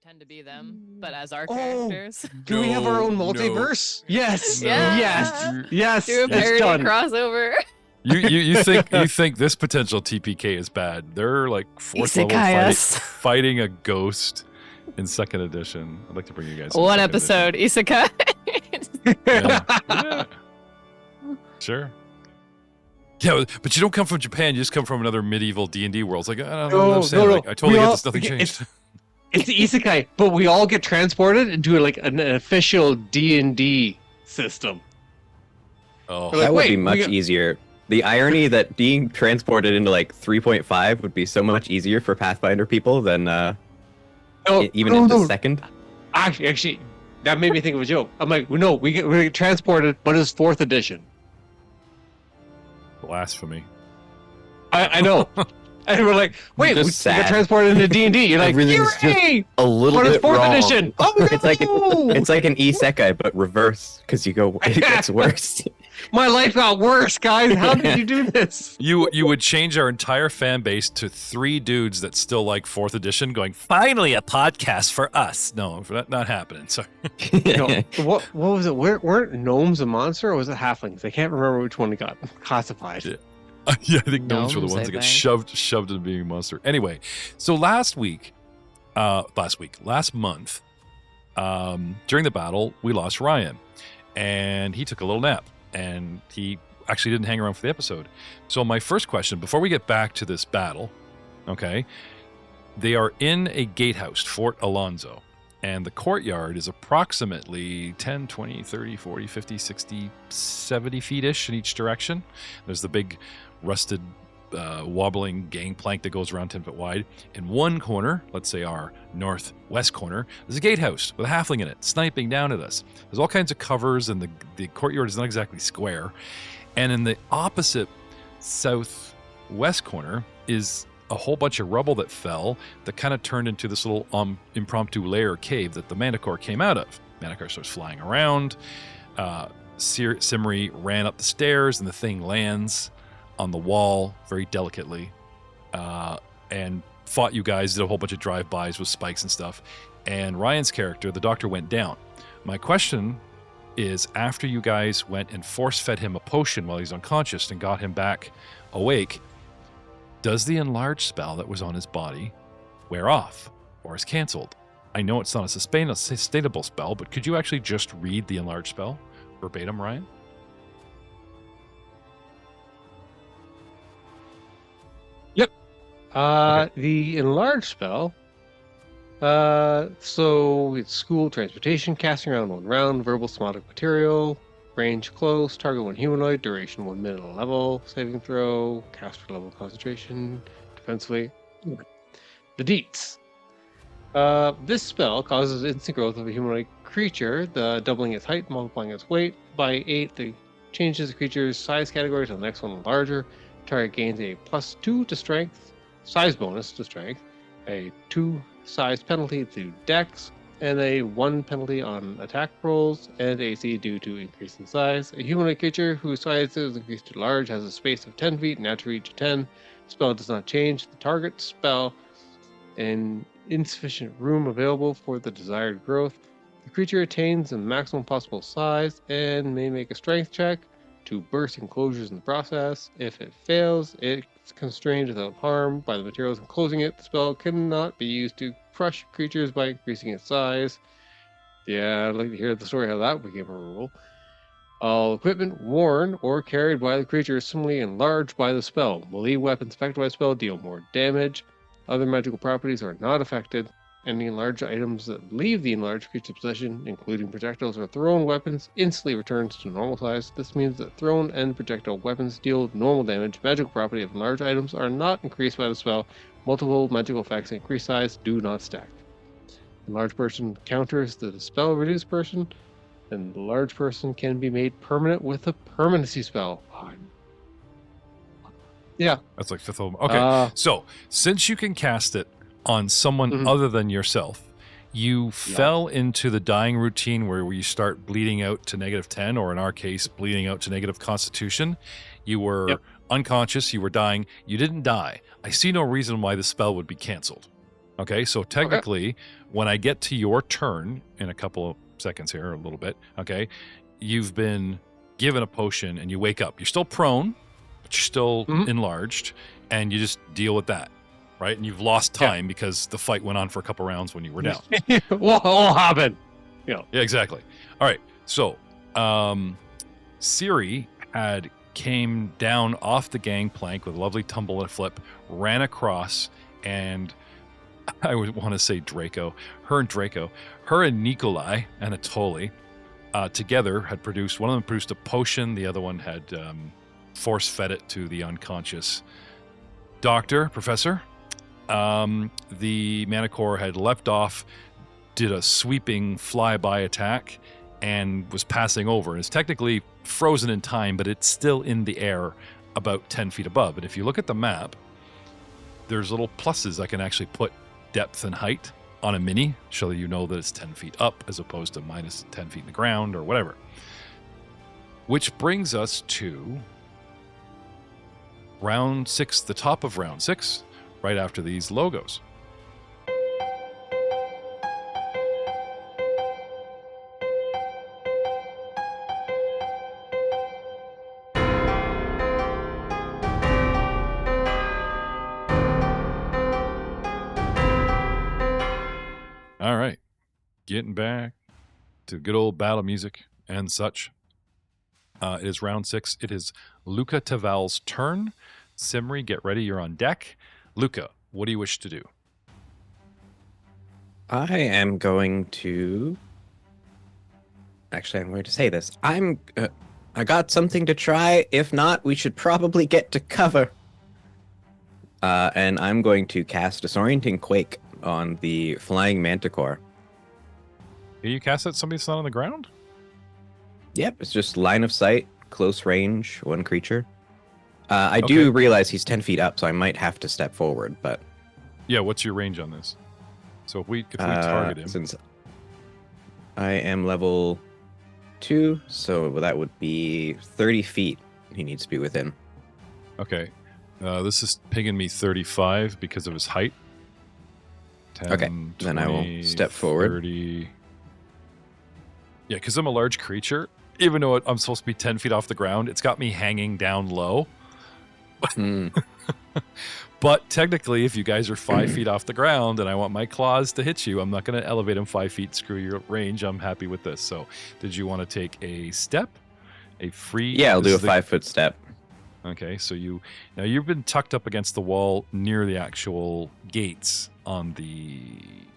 pretend to be them, but as our Oh, characters. Do we have our own multiverse? Yes. Yes. Do a parody crossover. You think this potential TPK is bad? They're like 4th level fighting a ghost in 2nd edition. I'd like to bring you guys one episode isekai. Yeah. Sure. Yeah, but you don't come from Japan. You just come from another medieval D&D world. It's like, I don't understand. No. Like, I totally get this. Nothing changed. It's the isekai, but we all get transported into like an official D&D system. Oh, that would be much easier. The irony that being transported into like 3.5 would be so much easier for Pathfinder people than into 2nd. Actually, that made me think of a joke. I'm like, no, we get transported, but it's 4th edition. Blasphemy. I know. And we're like, wait, we got transported into D&D. You're like, just a little bit 4th wrong. edition. Oh, no! It's like an isekai, but reverse, because you go, it gets worse. My life got worse, guys. How did you do this? You would change our entire fan base to 3 dudes that still like 4th edition, going, finally a podcast for us. No, not happening. Sorry. What was it? Weren't gnomes a monster, or was it halflings? I can't remember which one got classified. Yeah, I think gnomes were the ones that got shoved into being a monster. Anyway, so last month, during the battle, we lost Ryan, and he took a little nap, and he actually didn't hang around for the episode. So my first question, before we get back to this battle, okay, they are in a gatehouse, Fort Alonzo, and the courtyard is approximately 10, 20, 30, 40, 50, 60, 70 feet-ish in each direction. There's the big rusted wobbling gangplank that goes around 10 foot wide. In one corner, let's say our northwest corner, there's a gatehouse with a halfling in it, sniping down at us. There's all kinds of covers, and the courtyard is not exactly square. And in the opposite southwest corner is a whole bunch of rubble that fell that kind of turned into this little impromptu lair cave that the Manticore came out of. Manticore starts flying around. Simri ran up the stairs, and the thing lands on the wall very delicately, and fought you guys, did a whole bunch of drive-bys with spikes and stuff. And Ryan's character, the doctor, went down. My question is, after you guys went and force-fed him a potion while he's unconscious and got him back awake, does the enlarge spell that was on his body wear off or is canceled? I know it's not a sustainable spell, but could you actually just read the enlarge spell verbatim, Ryan? Yep. Okay. The enlarge spell. So it's school transportation, casting around 1 round, verbal somatic material, range close, target 1 humanoid, duration 1 minute level, saving throw, caster level concentration, defensively. The deets. This spell causes instant growth of a humanoid creature, doubling its height, multiplying its weight by 8. The changes the creature's size category to the next one larger. Target gains a +2 to strength, size bonus to strength, a 2 size penalty to dex, and a 1 penalty on attack rolls and AC due to increase in size. A humanoid creature whose size is increased to large has a space of 10 feet, natural reach of 10. Spell does not change the target spell, and insufficient room available for the desired growth. The creature attains the maximum possible size and may make a strength check to burst enclosures in the process. If it fails, it's constrained without harm by the materials enclosing it. The spell cannot be used to crush creatures by increasing its size. Yeah, I'd like to hear the story how that became a rule. All equipment worn or carried by the creature is similarly enlarged by the spell. Melee weapons affected by the spell deal more damage. Other magical properties are not affected. Any enlarged items that leave the enlarged creature's possession, including projectiles or thrown weapons, instantly returns to normal size. This means that thrown and projectile weapons deal normal damage. Magical property of enlarged items are not increased by the spell. Multiple magical effects increase size do not stack. Enlarged person counters the spell reduced person, and the large person can be made permanent with a permanency spell. Yeah. That's like 5th level. Okay, so since you can cast it on someone other than yourself, you fell into the dying routine where you start bleeding out to -10, or in our case, bleeding out to negative constitution. You were unconscious, you were dying, you didn't die. I see no reason why the spell would be canceled. Okay, so technically, when I get to your turn in a couple of seconds here, a little bit, okay, you've been given a potion and you wake up. You're still prone, but you're still enlarged, and you just deal with that, right? And you've lost time because the fight went on for a couple rounds when you were down. What happened? Yeah, exactly. All right, so Siri had came down off the gangplank with a lovely tumble and flip, ran across, and I would want to say her and Nikolai, Anatoly, together had produced, one of them produced a potion, the other one had force-fed it to the unconscious professor. The Manicore had leapt off, did a sweeping flyby attack, and was passing over. It's technically frozen in time, but it's still in the air about 10 feet above. And if you look at the map, there's little pluses I can actually put depth and height on a mini, so you know that it's 10 feet up as opposed to minus 10 feet in the ground or whatever. Which brings us to round 6, the top of round 6, right after these logos. All right, getting back to good old battle music and such. It is round 6. It is Luca Taval's turn. Simri, get ready. You're on deck. Luca, what do you wish to do? I am going to... Actually, I'm going to say this. I got something to try. If not, we should probably get to cover. And I'm going to cast Disorienting Quake on the Flying Manticore. Can you cast it somebody that's not on the ground? Yep, it's just line of sight, close range, one creature. I do realize he's 10 feet up, so I might have to step forward, but... Yeah, what's your range on this? So if we target him... Since I am level 2, so that would be 30 feet he needs to be within. Okay. This is pinging me 35 because of his height. 10, okay, 20, then I will step forward. 30. Yeah, because I'm a large creature. Even though I'm supposed to be 10 feet off the ground, it's got me hanging down low. But technically, if you guys are 5 feet off the ground and I want my claws to hit you, I'm not going to elevate them 5 feet, screw your range. I'm happy with this. So did you want to take a step? A free... Yeah, I'll do a 5-foot step. Okay, so you've been tucked up against the wall near the actual gates on the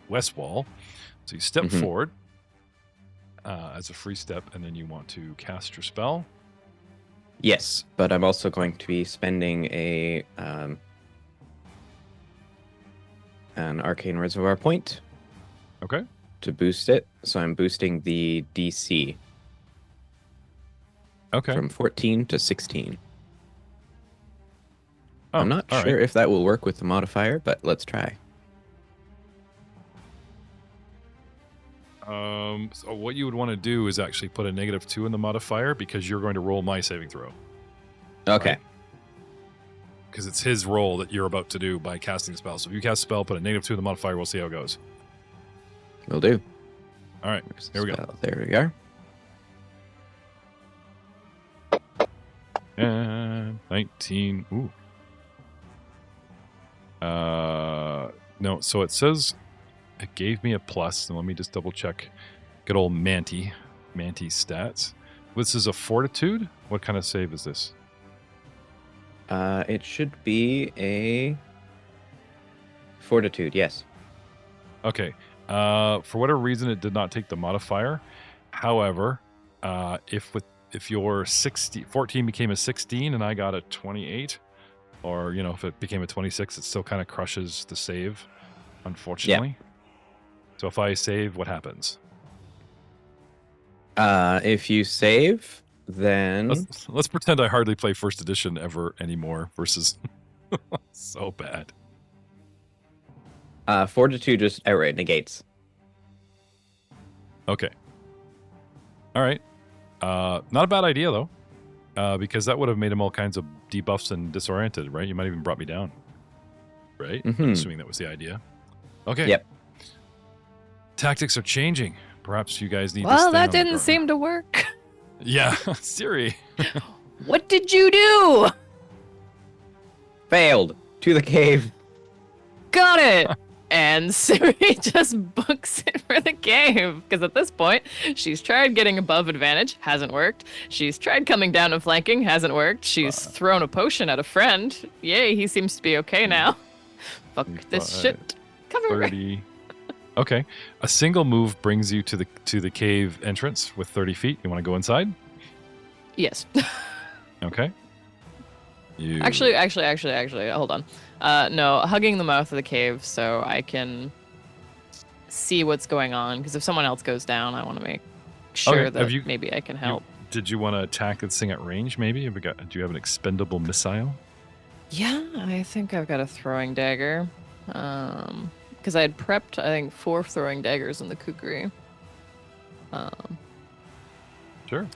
west wall. So you step forward as a free step, and then you want to cast your spell. Yes, but I'm also going to be spending an Arcane Reservoir point. Okay. To boost it, so I'm boosting the DC. Okay. From 14 to 16. Oh, I'm not sure if that will work with the modifier, but let's try. So what you would want to do is actually put a -2 in the modifier because you're going to roll my saving throw. Okay. Because it's his roll that you're about to do by casting the spell. So if you cast a spell, put a -2 in the modifier, we'll see how it goes. Will do. All right, here we go. There we are. And 19. Ooh. No, so it says it gave me a plus. And let me just double check. Good old Manti stats. This is a fortitude? What kind of save is this? It should be a fortitude, yes. Okay. For whatever reason, it did not take the modifier. However, if your 14 became a 16 and I got a 28, or if it became a 26, it still kind of crushes the save, unfortunately. Yeah. So if I save, what happens? If you save, then let's pretend I hardly play first edition ever anymore versus so bad. Fortitude just outright negates. Okay. All right. Not a bad idea though, because that would have made him all kinds of debuffs and disoriented, right? You might even brought me down, right? Mm-hmm. Assuming that was the idea. Okay. Yep. Tactics are changing. Perhaps you guys need to Well, stay that on the didn't guard. seem to work. Yeah, Siri. What did you do? Failed. To the cave. Got it. And Siri just books it for the cave. Because at this point, she's tried getting above advantage. Hasn't worked. She's tried coming down and flanking. Hasn't worked. She's thrown a potion at a friend. Yay, he seems to be okay now. Fuck this shit. Cover. 30. Okay. A single move brings you to the cave entrance with 30 feet. You want to go inside? Yes. Okay. You... Actually, hold on. No, hugging the mouth of the cave so I can see what's going on. Because if someone else goes down, I want to make sure that maybe I can help. Did you want to attack this thing at range, maybe? Do you have an expendable missile? Yeah, I think I've got a throwing dagger. Because I had prepped, I think, 4 throwing daggers in the kukri. Sure.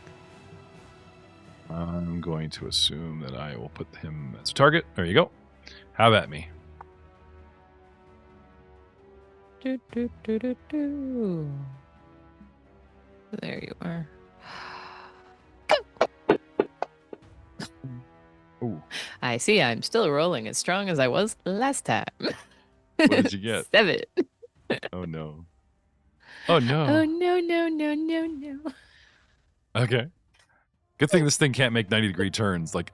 I'm going to assume that I will put him as a target. There you go. Have at me. There you are. Ooh. I see I'm still rolling as strong as I was last time. What did you get? 7. Oh, no. Oh, no. Oh, no. Okay. Good thing this thing can't make 90-degree turns. Like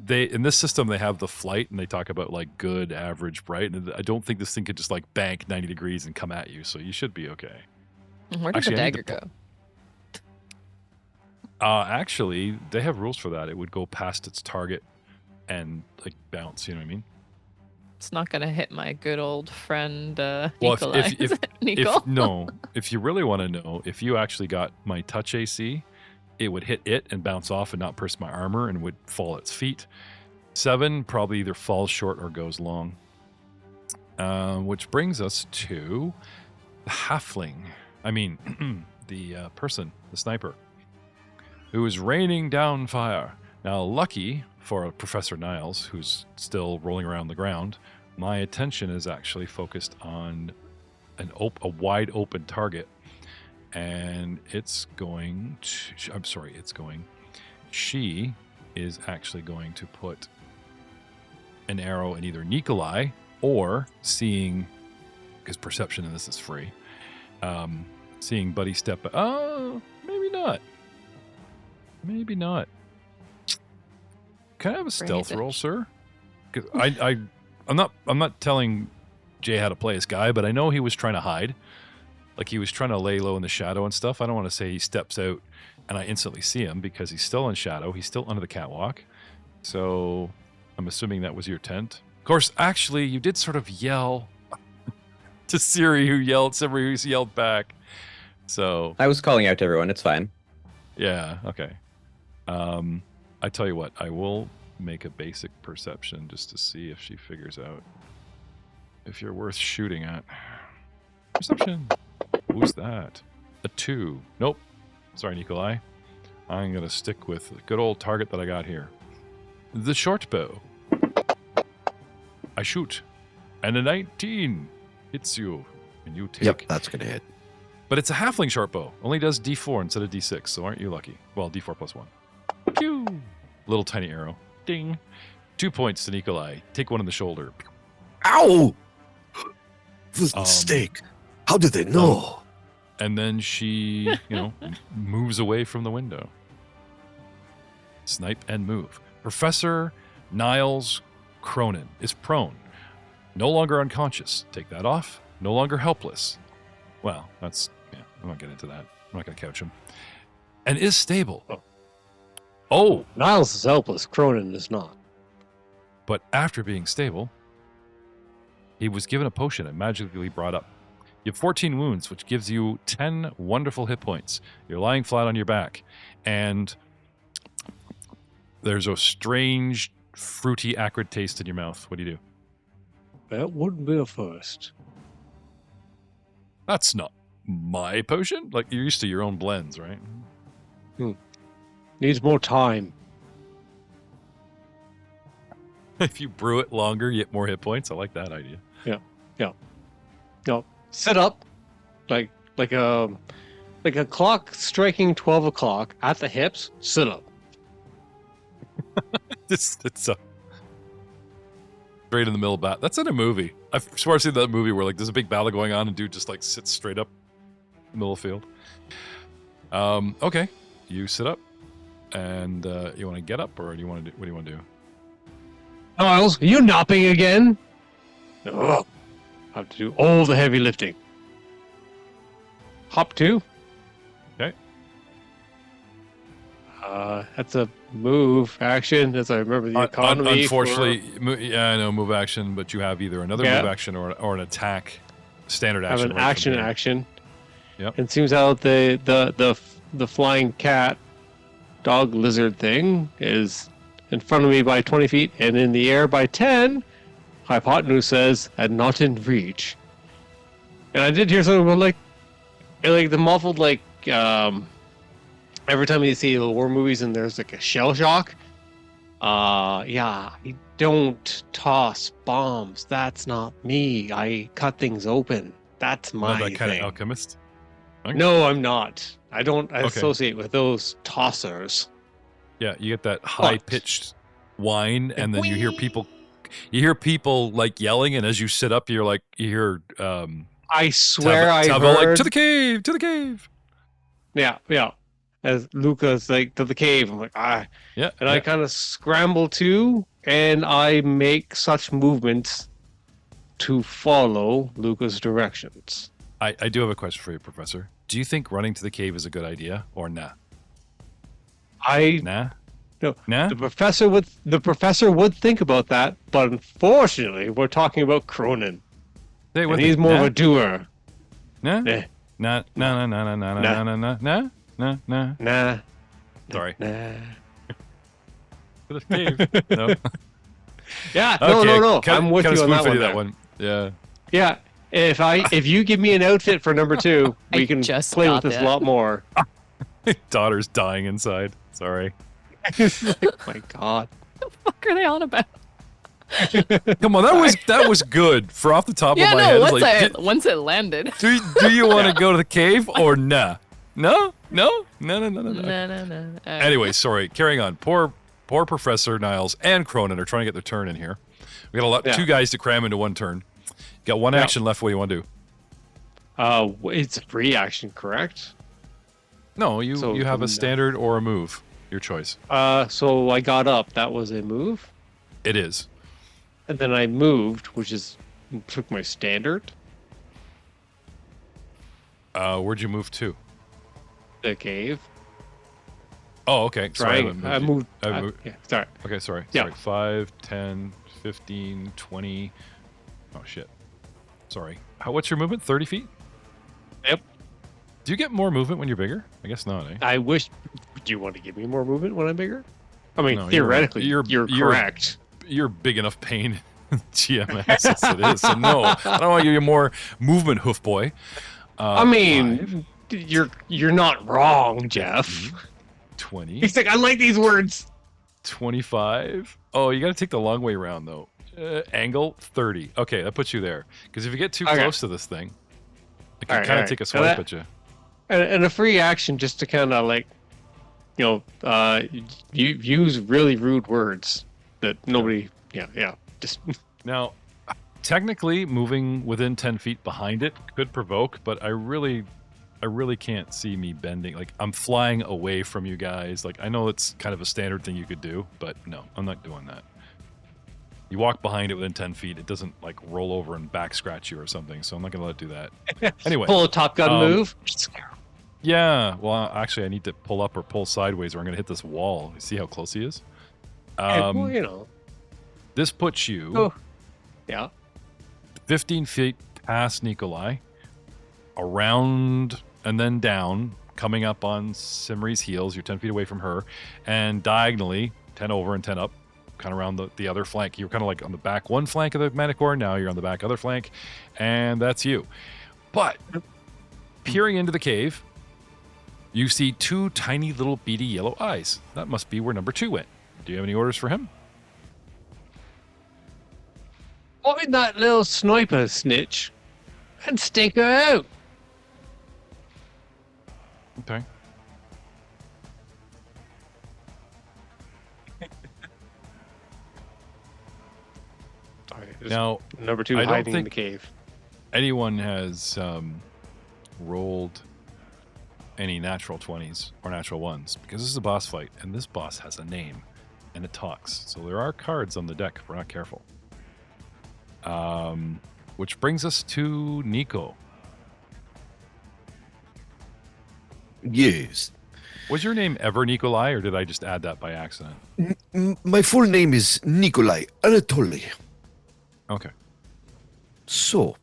they in this system they have the flight and they talk about like good, average, bright, and I don't think this thing could just like bank 90 degrees and come at you. So you should be okay. Where did the dagger go? Actually, they have rules for that. It would go past its target and like bounce. You know what I mean? It's not gonna hit my good old friend Well, Nikolai. if you really want to know, if you actually got my touch AC, it would hit it and bounce off and not pierce my armor and would fall at its feet. 7 probably either falls short or goes long. Which brings us to the halfling. I mean, the person, the sniper, who is raining down fire. Now, lucky for Professor Niles, who's still rolling around the ground, my attention is actually focused on a wide open target. And she is actually going to put an arrow in either Nikolai or seeing, because perception in this is free, seeing Buddy step, maybe not. Maybe not. Can I have a stealth roll, sir? Because I'm not telling Jay how to play this guy, but I know he was trying to hide. Like he was trying to lay low in the shadow and stuff. I don't want to say he steps out and I instantly see him because he's still in shadow. He's still under the catwalk. So I'm assuming that was your tent. Of course, actually, you did sort of yell to Siri, who yelled back. So I was calling out to everyone. It's fine. Yeah. Okay. I tell you what, I will make a basic perception just to see if she figures out if you're worth shooting at. Perception. Who's that? A 2. Nope. Sorry, Nikolai. I'm going to stick with the good old target that I got here. The short bow. I shoot. And a 19 hits you. And you take... Yep, that's going to hit. But it's a halfling short bow. Only does D4 instead of D6, so aren't you lucky? Well, D4 plus 1. Pew! Little tiny arrow. Ding. 2 points to Nikolai. Take one in the shoulder. Ow! It was a mistake. How did they know? And then she, moves away from the window. Snipe and move. Professor Niles Cronin is prone. No longer unconscious. Take that off. No longer helpless. Well, I'm not getting into that. I'm not going to couch him. And is stable. Oh! Niles is helpless. Cronin is not. But after being stable, he was given a potion and magically brought up. You have 14 wounds, which gives you 10 wonderful hit points. You're lying flat on your back. And there's a strange, fruity, acrid taste in your mouth. What do you do? That wouldn't be a first. That's not my potion? Like, you're used to your own blends, right? Needs more time. If you brew it longer, you get more hit points. I like that idea. Yeah. No. Sit up. like a clock striking 12 o'clock at the hips. Sit up. It's straight in the middle of bat. That's in a movie. I've swear I've seen that movie where like there's a big battle going on and dude just like sits straight up in the middle of the field. Okay, you sit up, and you want to get up, or do you want to do? What do you want to do? Niles, are you napping again? Ugh. I have to do all the heavy lifting. Hop 2. Okay. That's a move action, as I remember the economy. Unfortunately, yeah, I know move action, but you have either another move action or an attack, standard I action. have an action. Yep. And seems out the flying cat, dog lizard thing is in front of me by 20 feet and in the air by 10. Hypotenuse says, and not in reach. And I did hear something about like the muffled every time you see the war movies and there's like a shell shock. Yeah, you don't toss bombs. That's not me. I cut things open. That's my Not that kind thing. of alchemist. Okay. No, I'm not. I don't associate with those tossers. Yeah, you get that high pitched whine, and then you hear people like yelling, and as you sit up, you hear I swear I Tavo, heard like, to the cave. Yeah. As Luca's like to the cave, I'm like Yeah. and I kind of scramble too, and I make such movements to follow Luca's directions. I do have a question for you, Professor. Do you think running to the cave is a good idea, or nah? Nah. No. Nah. The professor would think about that, but unfortunately, we're talking about Cronin, Say and he's more of a doer. Nah. Eh. Nah. Nah. Sorry. Nah. To the cave. No. Yeah. Okay, No. kinda- I'm with kinda you on that spoon-fed one. that one. Yeah. Yeah. If you give me an outfit for number 2, we I can just play with got this a that. lot more. Daughter's dying inside. Sorry. My God. What the fuck are they on about? Come on, that was good. For off the top Yeah, of my no. head, Once it's like, once it landed. do you want to go to the cave or nah? No. No. Anyway, sorry. Carrying on. Poor Professor Niles and Cronin are trying to get their turn in here. We got two guys to cram into one turn. Got one action left. What do you want to do? It's a free action, correct? No, you have a standard or a move. Your choice. So I got up. That was a move. It is. And then I moved, took my standard. Where'd you move to? The cave. Oh, okay. Sorry. I moved. Yeah, sorry. Okay, sorry. Yeah. Sorry. 5, 10, 15, 20. Oh, shit. Sorry. What's your movement? 30 feet? Yep. Do you get more movement when you're bigger? I guess not, eh? I wish. Do you want to give me more movement when I'm bigger? I mean, No, theoretically, you're correct. You're big enough pain in GMS as it is. So no, I don't want to give you more movement, hoof boy. I mean, you're not wrong, Jeff. 20. He's like, I like these words. 25. Oh, you got to take the long way around though. Angle 30. Okay, that puts you there. Because if you get too close to this thing, it can kind of take a swipe at you. And a free action just to kind of like, you use really rude words that nobody. Yeah. Just Now, technically, moving within 10 feet behind it could provoke, but I really can't see me bending. Like, I'm flying away from you guys. Like, I know it's kind of a standard thing you could do, but no, I'm not doing that. You walk behind it within 10 feet, it doesn't, like, roll over and back scratch you or something, so I'm not going to let it do that. Anyway. pull a Top Gun move. Yeah, well, actually, I need to pull up or pull sideways or I'm going to hit this wall. You see how close he is? Well, This puts you 15 feet past Nikolai, around and then down, coming up on Simri's heels. You're 10 feet away from her, and diagonally, 10 over and 10 up, kind of around the other flank. You're kind of like on the back one flank of the Manticore. Now you're on the back other flank, and that's you. But peering into the cave, you see two tiny little beady yellow eyes. That must be where number 2 went. Do you have any orders for him? Find that little sniper snitch and stick her out. Okay. Sorry, just Now, number 2 I don't hiding in the think- cave. anyone has rolled any natural 20s or natural 1s, because this is a boss fight, and this boss has a name, and it talks. So there are cards on the deck if we're not careful. Which brings us to Nico. Yes. Was your name ever Nikolai, or did I just add that by accident? My full name is Nikolai Anatoly. Okay. So,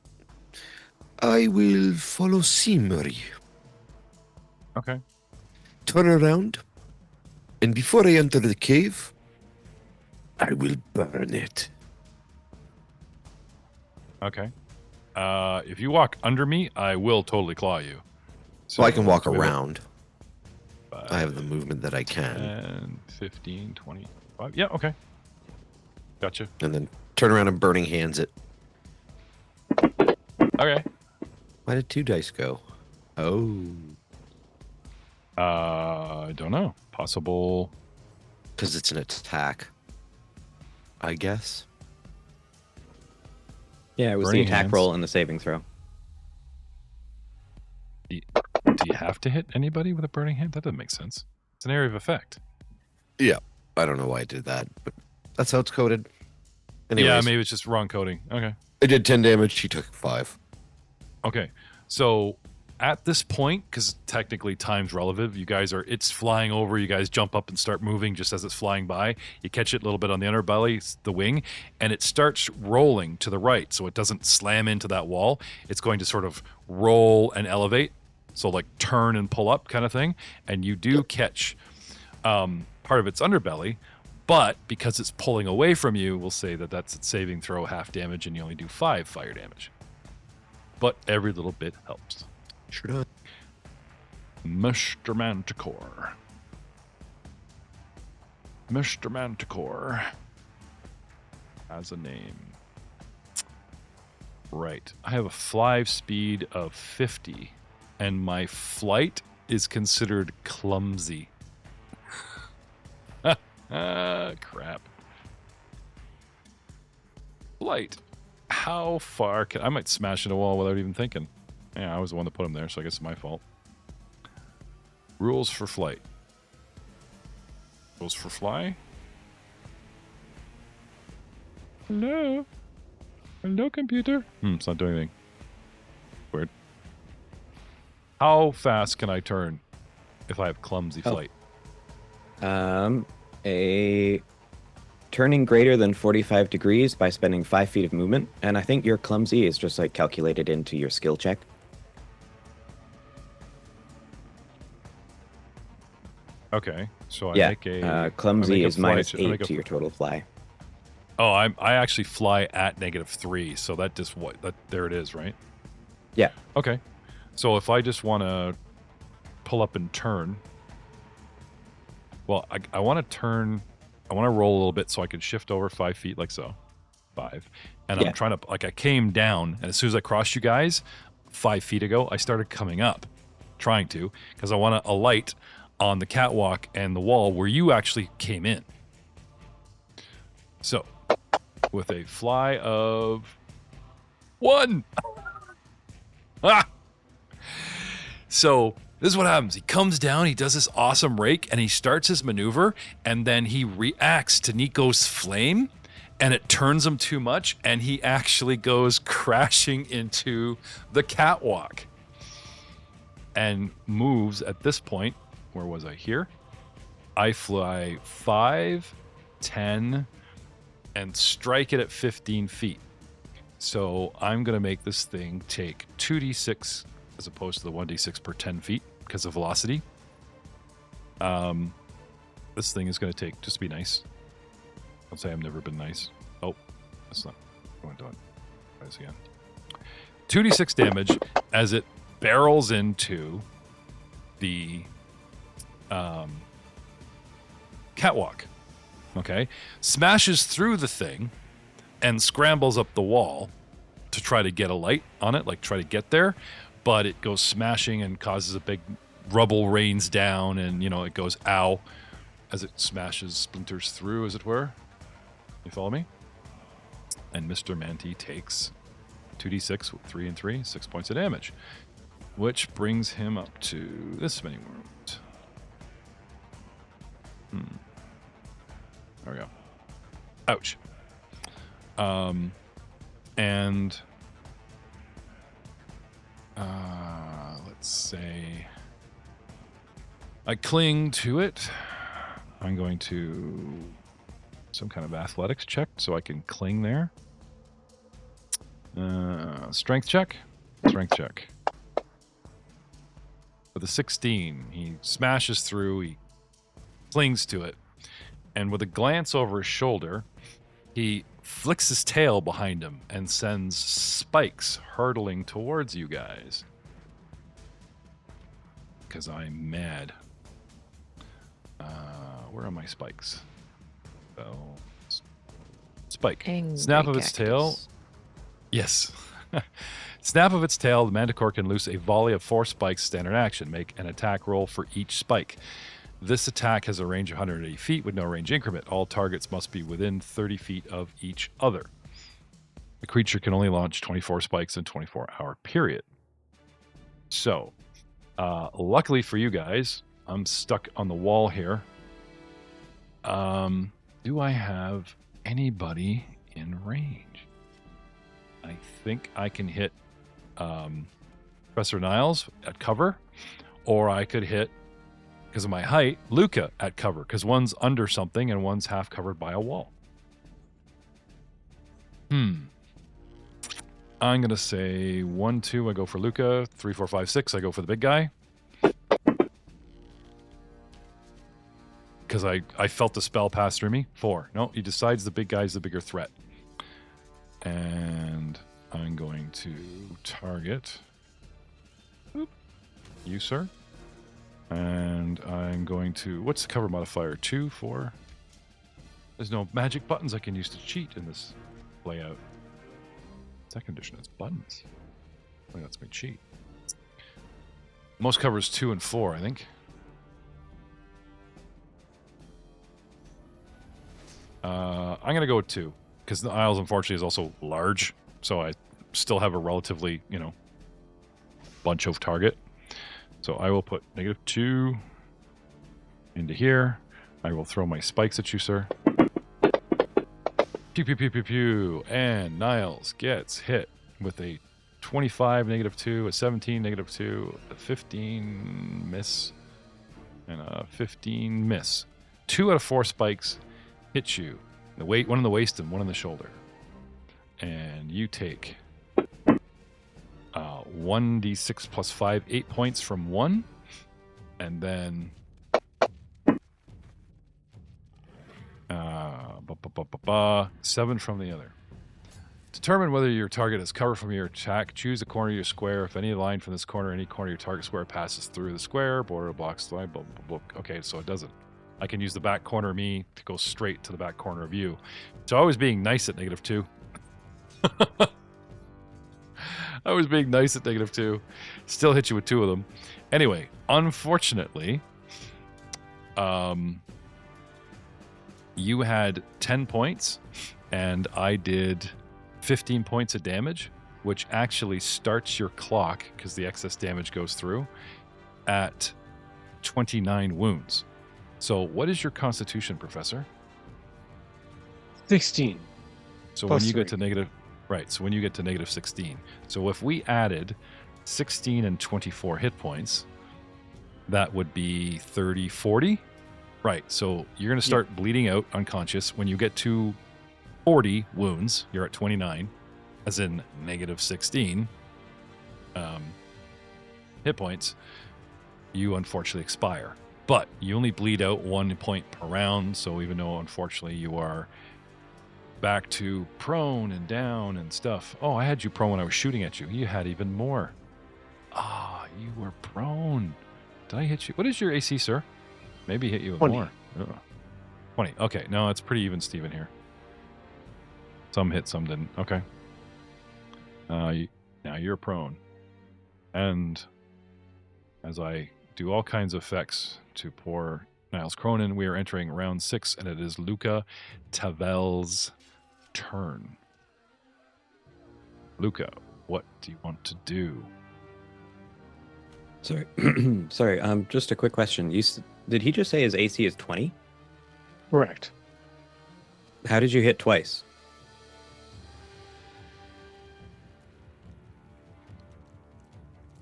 I will follow Simmery. Okay. Turn around, and before I enter the cave, I will burn it. Okay. If you walk under me, I will totally claw you. So I can walk we have around. 5, I have the movement that I can. 10, 15, 25. Yeah, okay. Gotcha. And then turn around and burning hands it. Okay. Why did 2 dice go? Oh. I don't know. Possible. Because it's an attack. I guess. Yeah, it was Burning the attack hands. roll and the saving throw. Do you have to hit anybody with a burning hand? That doesn't make sense. It's an area of effect. Yeah. I don't know why I did that, but that's how it's coded. Anyways, Yeah, maybe it's just wrong coding. Okay. I did 10 damage. She took 5. Okay. So at this point, because technically time's relative, you guys are, it's flying over, you guys jump up and start moving just as it's flying by. You catch it a little bit on the underbelly, the wing, and it starts rolling to the right. So it doesn't slam into that wall. It's going to sort of roll and elevate. So like turn and pull up kind of thing. And you do catch part of its underbelly, but because it's pulling away from you, we'll say that that's its saving throw, half damage, and you only do 5 fire damage. But every little bit helps. Sure does. Mr. Manticore. Mr. Manticore has a name. Right. I have a fly speed of 50, and my flight is considered clumsy. Crap. Flight. How far can I might smash into a wall without even thinking. Yeah, I was the one that put him there, so I guess it's my fault. Rules for flight. Rules for fly. Hello? Hello, computer? It's not doing anything. Weird. How fast can I turn if I have clumsy flight? A turning greater than 45 degrees by spending 5 feet of movement, and I think your clumsy is just like calculated into your skill check. Okay, so I Yeah, make a clumsy I make a is fly minus ch- I make 8 a- to your total fly. Oh, I actually fly at -3, so that just there it is, right? Yeah. Okay, so if I just want to pull up and turn, well, I want to turn, I want to roll a little bit so I can shift over 5 feet like so, 5, and Yeah. I'm trying to I came down, and as soon as I crossed you guys 5 feet ago, I started coming up, trying to, because I want to alight on the catwalk and the wall where you actually came in. So, with a fly of 1. Ah! So, this is what happens. He comes down, he does this awesome rake, and he starts his maneuver, and then he reacts to Nico's flame, and it turns him too much, and he actually goes crashing into the catwalk and moves at this point. Where was I? Here. I fly 5, 10, and strike it at 15 feet. So I'm going to make this thing take 2d6 as opposed to the 1d6 per 10 feet because of velocity. This thing is going to take, just to be nice. I'll say I've never been nice. Oh, that's not going to do it. Try this again. 2d6 damage as it barrels into the catwalk. Okay, smashes through the thing and scrambles up the wall to try to get a light on it, like try to get there, but it goes smashing and causes a big rubble rains down, and it goes ow as it smashes, splinters through, as it were. You follow me? And Mr. Manti takes 2d6 with 3 and 3, 6 points of damage, which brings him up to this many wounds. There we go. Ouch. And let's say I cling to it. I'm going to some kind of athletics check so I can cling there. Strength check. Strength check. With a 16, he smashes through. He clings to it, and with a glance over his shoulder, he flicks his tail behind him and sends spikes hurtling towards you guys. Because I'm mad. Where are my spikes? Oh, spike. Angry Snap of its tail. cactus. Yes. Snap of its tail, the manticore can loose a volley of 4 spikes standard action. Make an attack roll for each spike. This attack has a range of 180 feet with no range increment. All targets must be within 30 feet of each other. The creature can only launch 24 spikes in a 24-hour period. So, luckily for you guys, I'm stuck on the wall here. Do I have anybody in range? I think I can hit Professor Niles at cover, or I could hit, because of my height, Luca at cover, because one's under something and one's half covered by a wall. I'm going to say 1, 2, I go for Luca. 3, 4, 5, 6, I go for the big guy. Because I felt the spell pass through me. 4. No, he decides the big guy's the bigger threat. And I'm going to target you, sir. And I'm going to... What's the cover modifier? 2, 4? There's no magic buttons I can use to cheat in this layout. Second edition has buttons. Oh, that's my cheat. Most covers 2 and 4, I think. I'm going to go with 2. Because the Isles, unfortunately, is also large. So I still have a relatively, bunch of target. So I will put -2 into here. I will throw my spikes at you, sir. Pew, pew, pew, pew, pew. And Niles gets hit with a 25, -2, a 17, -2, a 15 miss, and a 15 miss. 2 out of 4 spikes hit you. One in the waist and one in the shoulder. And you take 1d6 plus 5, 8 points from one. And then 7 from the other. Determine whether your target is covered from your attack. Choose a corner of your square. If any line from this corner, any corner of your target square passes through the square, border blocks line, blah, blah, blah. Okay, so it doesn't. I can use the back corner of me to go straight to the back corner of you. So I was being nice at -2. I was being nice at -2. Still hit you with 2 of them. Anyway, unfortunately, you had 10 points, and I did 15 points of damage, which actually starts your clock, because the excess damage goes through, at 29 wounds. So what is your constitution, Professor? 16. So Plus when you get 3. to negative... Right, so when you get to -16. So if we added 16 and 24 hit points, that would be 30, 40? Right, so you're going to start bleeding out unconscious. When you get to 40 wounds, you're at 29, as in -16 hit points, you unfortunately expire. But you only bleed out 1 point per round, so even though unfortunately you are back to prone and down and stuff. Oh, I had you prone when I was shooting at you. You had even more. You were prone. Did I hit you? What is your AC, sir? Maybe hit you with 20. more. Ugh. 20. Okay, no, it's pretty even, Steven, here. Some hit, some didn't. Okay. Now you're prone. And as I do all kinds of effects to poor Niles Cronin. We are entering round 6, and it is Luca Tavel's turn. Luca, what do you want to do? Sorry, sorry. Just a quick question. Did he just say his AC is 20? Correct. How did you hit twice?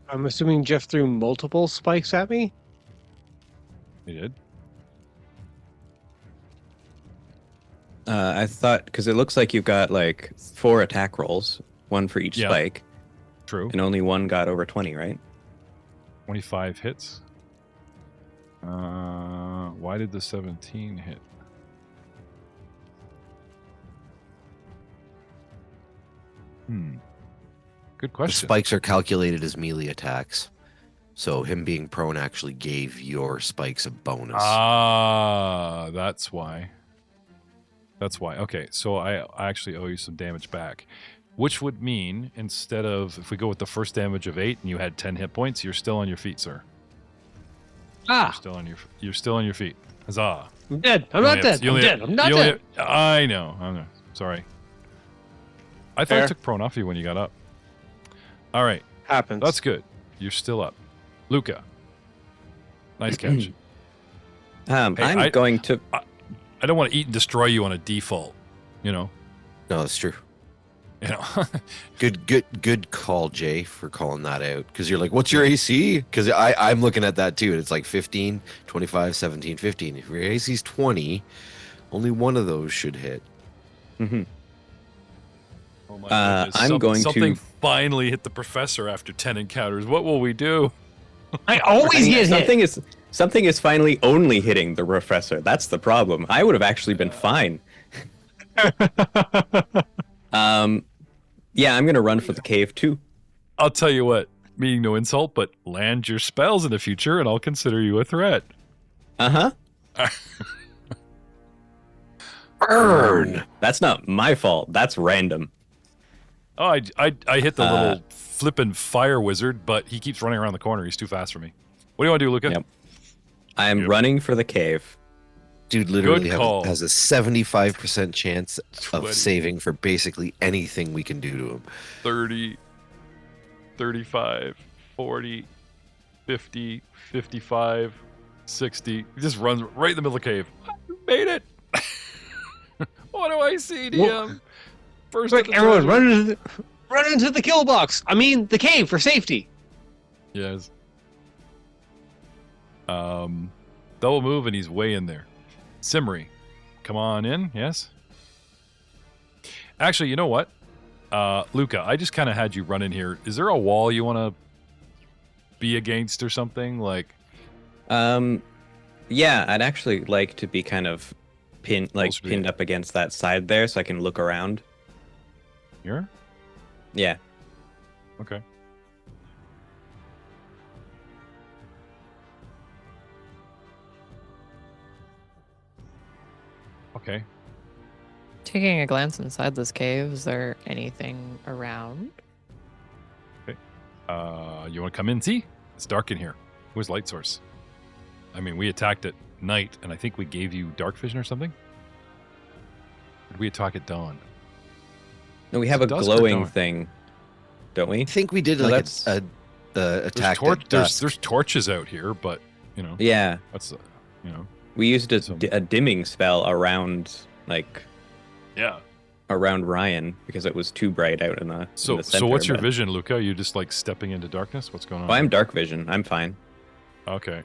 I'm assuming Jeff threw multiple spikes at me. He did. I thought, because it looks like you've got like 4 attack rolls, 1 for each Yeah. spike, True. and only 1 got over 20, right? 25 hits. Why did the 17 hit? Good The question. spikes are calculated as melee attacks. So him being prone actually gave your spikes a bonus. Ah, that's why. That's why. Okay, so I actually owe you some damage back. Which would mean, instead of, if we go with the first damage of 8 and you had 10 hit points, you're still on your feet, sir. You're still on your feet. Huzzah. I'm dead. I'm not dead. I'm dead. I'm not dead. I know. Sorry. I thought I Fair. took prone off you when you got up. All right. Happens. That's good. You're still up. Luca. Nice catch. I'm I going to. I don't want to eat and destroy you on a default. You know. No, that's true. You know. Good call, Jay, for calling that out. Because you're like, what's your AC? Because I'm looking at that too. And it's like 15, 25, 17, 15. If your AC's 20, only one of those should hit. Mhm. Oh my goodness. I'm going something to. finally hit the professor after 10 encounters. What will we do? I always get hit. Something is finally only hitting the professor. That's the problem. I would have actually been fine. Yeah, I'm gonna run for the cave too. I'll tell you what, meaning no insult, but land your spells in the future and I'll consider you a threat. Burn! That's not my fault. That's random. Oh, I hit the little flippin' fire wizard, but he keeps running around the corner. He's too fast for me. What do you want to do, Luca? Yep. I'm running for the cave. Dude literally Good call. has a 75% chance 20. of saving for basically anything we can do to him. 30, 35, 40, 50, 55, 60. He just runs right in the middle of the cave. I made it! What do I see, DM? First Quick, at the everyone, treasure. run into the kill box. I mean, the cave for safety. Yes. Double move and he's way in there. Simri, come on in. Yes. Actually, you know what, Luca? I just kind of had you run in here. Is there a wall you want to be against or something? Like, Yeah, I'd actually like to be kind of pinned Closer to up against that side there, so I can look around. here? Yeah. Okay. Okay. Taking a glance inside this cave, is there anything around? You want to come in? See, it's dark in here. Where's light source? I mean, we attacked at night, and I think we gave you dark vision or something. Or did we attack at dawn? No, we have Is a it dusk or glowing dawn? thing, don't we? I think we did No, like that's- the attack at There's dusk. torches out here, but you know, Yeah, that's you know, we used Some- a dimming spell around yeah. around Ryan because it was too bright out in the So, in the center, so what's your but- vision, Luca? Are you just like stepping into darkness? What's going on? Oh, I'm dark vision. I'm fine. Okay.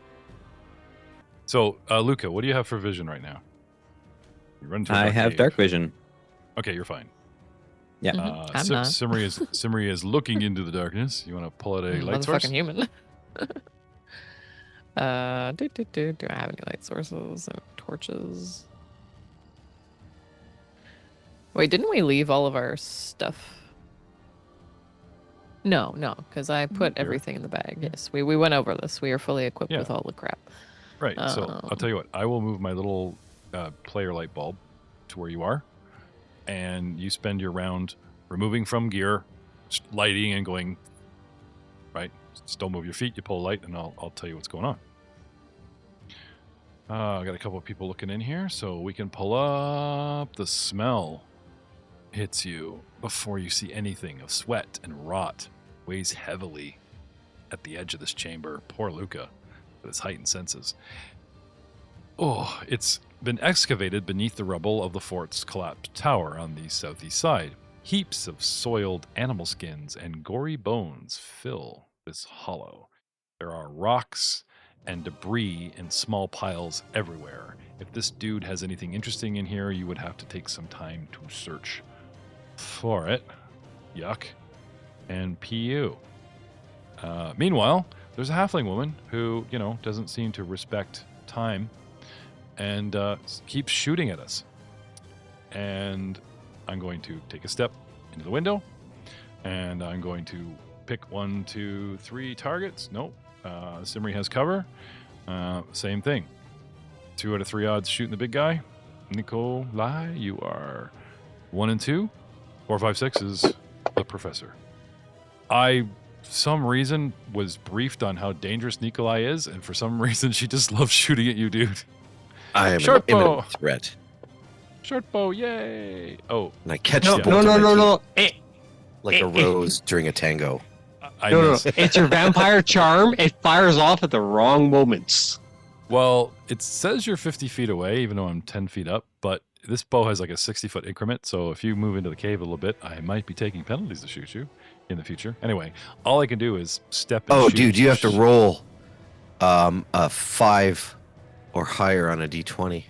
So, Luca, what do you have for vision right now? You run into a I have cave. dark vision. Okay, you're fine. Yeah. Mhm, I'm not. Simri is looking into the darkness. You want to pull out a light source? Motherfucking human. Do I have any light sources? No torches. Wait, didn't we leave all of our stuff? No, because I put Here. everything in the bag. Yes, we went over this. We are fully equipped Yeah. with all the crap. Right. So I'll tell you what. I will move my little player light bulb to where you are, and you spend your round removing from gear, lighting, and going right Just don't move your feet. You pull a light, and I'll tell you what's going on. I got a couple of people looking in here, so we can pull up. The smell hits you before you see anything of sweat and rot. Weighs heavily at the edge of this chamber. Poor Luca with his heightened senses. Oh, it's been excavated beneath the rubble of the fort's collapsed tower on the southeast side. Heaps of soiled animal skins and gory bones fill this hollow. There are rocks and debris in small piles everywhere. If this dude has anything interesting in here, you would have to take some time to search for it. Yuck. And PU. Meanwhile, there's a halfling woman who, doesn't seem to respect time and keeps shooting at us. And I'm going to take a step into the window, and I'm going to pick 1, 2, 3 targets. Nope. Simri has cover. Same thing. 2 out of 3 odds shooting the big guy. Nikolai, you are 1 and 2. 4, 5, 6 is the professor. I, some reason, was briefed on how dangerous Nikolai is, and for some reason, she just loves shooting at you, dude. I am Short an bow. imminent threat. Short bow, yay! Oh, And I catch No, the bolt no, of no, my no, teeth no. like a rose during a tango. I No, missed. it's your vampire charm. It fires off at the wrong moments. Well, it says you're 50 feet away, even though I'm 10 feet up, but this bow has like a 60-foot increment, so if you move into the cave a little bit, I might be taking penalties to shoot you in the future. Anyway, all I can do is step and Oh, shoot. dude, you have to roll a 5 or higher on a d20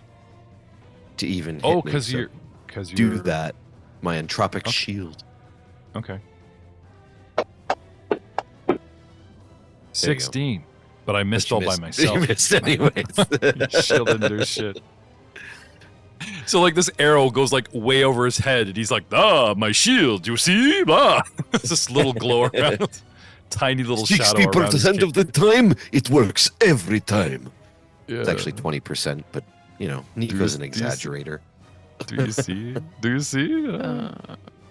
to even hit Oh, me. because So you're... Because do you're... that. My entropic Okay. shield. Okay. There you go. 16. But I missed But all you by missed- myself. You missed anyways. You still didn't do shit. So like this arrow goes like way over his head, and he's like, my shield, you see? It's this little glow around. Tiny little shadow around his 60% cape. of the time, it works every time. It's Yeah. actually 20%, but, Nico's an exaggerator. Do you see? Do you see?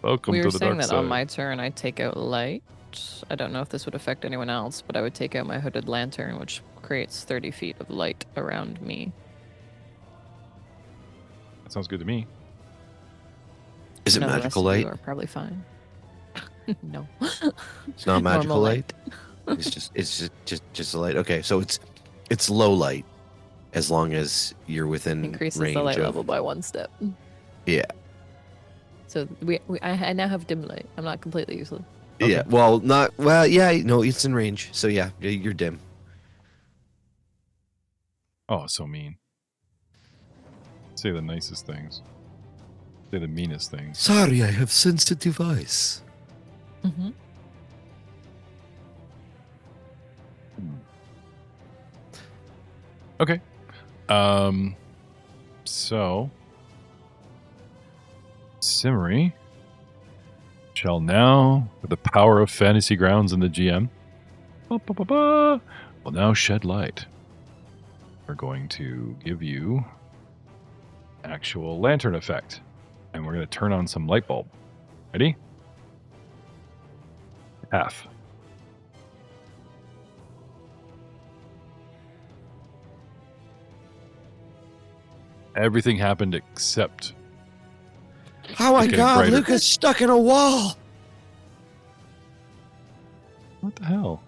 Welcome We to were the saying dark that side. on my turn, I take out light. I don't know if this would affect anyone else, but I would take out my hooded lantern, which creates 30 feet of light around me. That sounds good to me. Is it No, the magical rest of you light? are probably fine. No. It's not magical Normal light. It's just a light. Okay, so it's low light as long as you're within Increases range the light of. level by 1 step. Yeah. So I now have dim light. I'm not completely useless. Yeah. Yeah. No, it's in range. So yeah, you're dim. Oh, so mean. Say the nicest things. Say the meanest things. Sorry, I have sensitive eyes. Mm-hmm. Okay. So Simri shall now, with the power of Fantasy Grounds and the GM, will now shed light. We're going to give you actual lantern effect, and we're going to turn on some light bulb. Ready? Half. Everything happened except Oh my getting God, brighter. Luca's stuck in a wall. what the hell?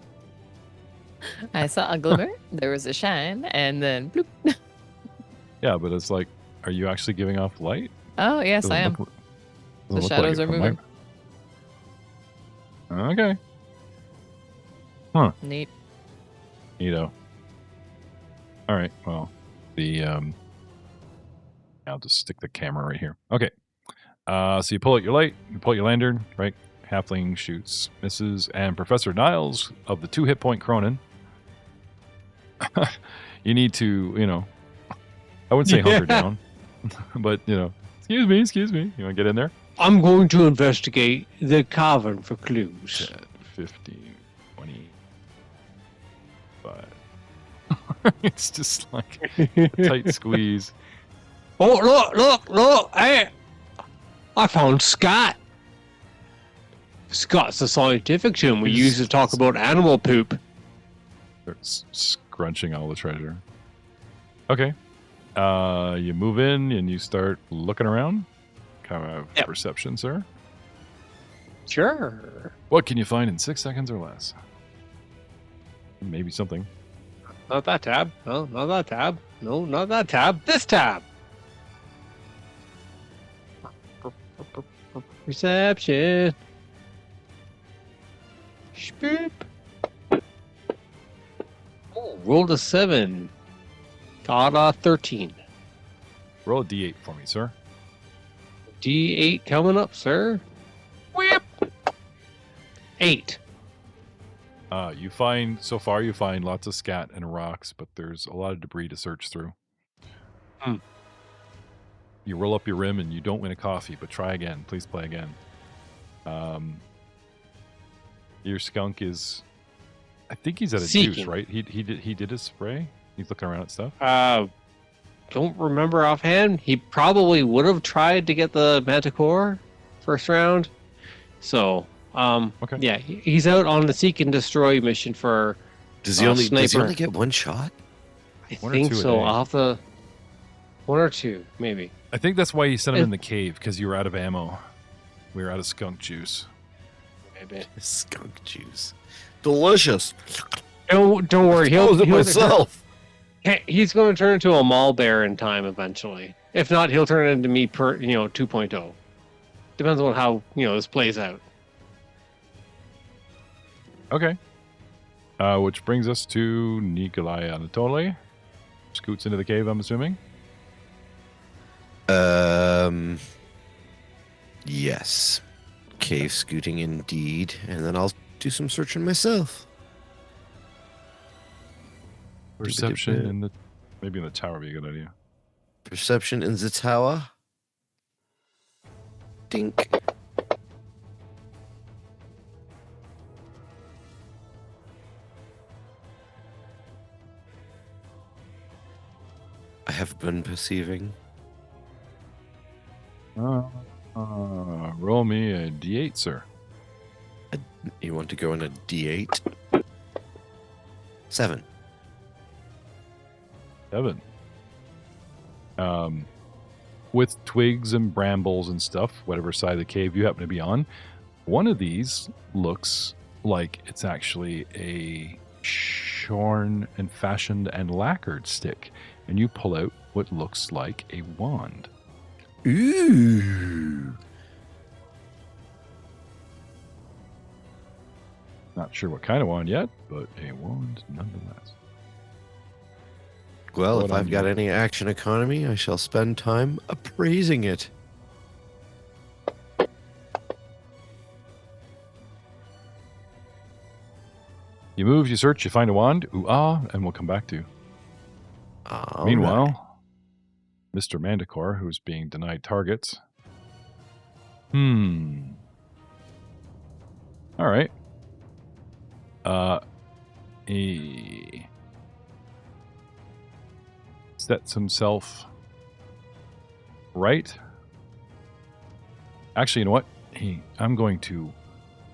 I saw a glimmer, there was a shine, and then bloop. Yeah, but it's like, are you actually giving off light? Oh, yes, Doesn't I am. look- The doesn't look shadows it are from moving. Okay. Neat. Neato. All right. Well, I'll just stick the camera right here. Okay. So you pull out your light, you pull out your lantern, right? Halfling shoots, misses, and Professor Niles of the 2 hit point Cronin. You need to, I wouldn't say hunker down, but excuse me. You want to get in there? I'm going to investigate the cavern for clues. 10, 15, 20. It's just like a tight squeeze. Oh, look! Hey! I found Scott. Scott's a scientific term we use to talk about animal poop. Starts scrunching all the treasure. Okay. You move in and you start looking around. Kind of Yep. perception, sir. Sure. What can you find in 6 seconds or less? Maybe something. Not that tab. No, not that tab. No, not that tab. This tab. Perception. Spoop. Oh, rolled a 7. Got a 13. Roll a d8 for me, sir. D8 coming up, sir. Whip. 8. You find lots of scat and rocks, but there's a lot of debris to search through. You roll up your rim and you don't win a coffee, but try again. Please play again. Your skunk is, I think he's at a juice, Seeking. right? He did his spray. He's looking around at stuff. Don't remember offhand. He probably would have tried to get the Manticore first round. So, Okay. yeah, he's out on the seek and destroy mission for. Does he only sniper. get one shot? I One or think two a so. day. I'll have to. 1 or 2, maybe. I think that's why you sent him It- in the cave, because you were out of ammo. We were out of skunk juice. Maybe. Skunk juice. Delicious. Don't worry. I was it myself. He's going to turn into a mall bear in time eventually. If not, he'll turn into me 2.0. Depends on how this plays out. Okay. Which brings us to Nikolai Anatoly. Scoots into the cave, I'm assuming. Yes. Cave scooting indeed. And then I'll do some searching myself. Perception in the maybe in the tower would be a good idea. Perception in the tower. Dink. I have been perceiving. Roll me a d8, sir. You want to go in a D8? 7. Devin. With twigs and brambles and stuff, whatever side of the cave you happen to be on, one of these looks like it's actually a shorn and fashioned and lacquered stick. And you pull out what looks like a wand. Ooh. Not sure what kind of wand yet, but a wand nonetheless. Well, What if on I've got you? any action economy, I shall spend time appraising it. You move, you search, you find a wand, and we'll come back to you. All Meanwhile, Mr. Manticore, who's being denied targets. All right. He sets himself right. Actually, you know what? I'm going to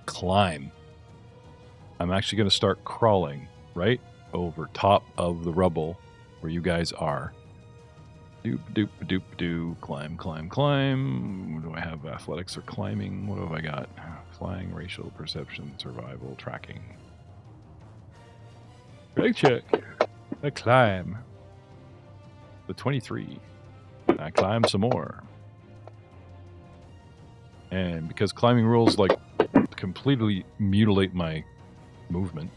climb. I'm actually going to start crawling right over top of the rubble where you guys are. Doop, doop, doop, doo. Climb, climb, climb. Do I have athletics or climbing? What have I got? Flying, racial, perception, survival, tracking. Break check. I climb. The 23. I climb some more. And because climbing rules like completely mutilate my movement,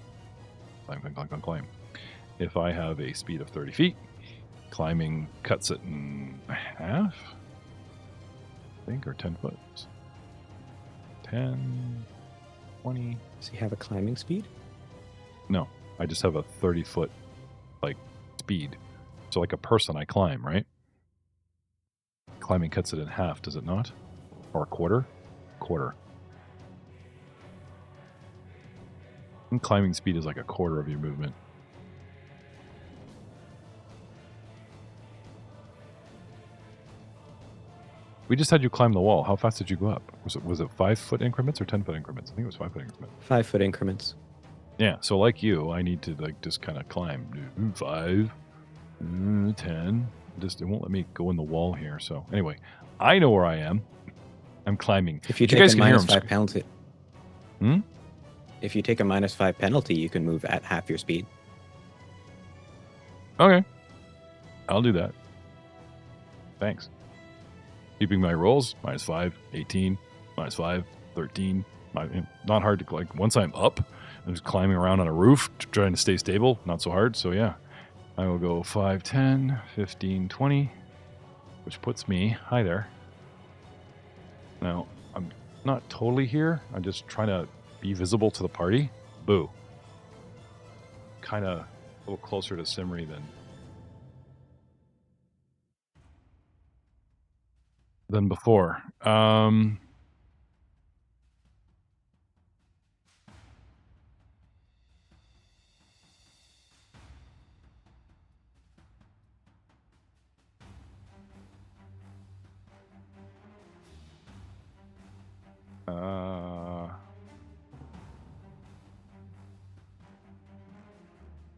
climb, climb, climb, climb, climb. If I have a speed of 30 feet, climbing cuts it in half, I think, or 10 foot. 10, 20. Does he have a climbing speed? No, I just have a 30-foot, like, speed. So like a person, I climb, right? Climbing cuts it in half, does it not? Or a quarter? Quarter. And climbing speed is like a quarter of your movement. We just had you climb the wall. How fast did you go up? Was it 5 foot increments or 10 foot increments? I think it was 5 foot increments. 5 foot increments. Yeah. So like you, I need to like just kind of climb 5, 10. Just it won't let me go in the wall here. So anyway, I know where I am. I'm climbing. If you You take guys a can hear minus him 5 penalty. Hmm? If you take a minus 5 penalty, you can move at half your speed. Okay. I'll do that. Thanks. Keeping my rolls, minus 5, 18, minus 5, 13. Not hard to, like, once I'm up, I'm just climbing around on a roof, trying to stay stable. Not so hard, so yeah. I will go 5, 10, 15, 20, which puts me, hi there. Now, I'm not totally here. I'm just trying to be visible to the party. Boo. Kind of a little closer to Simri than before.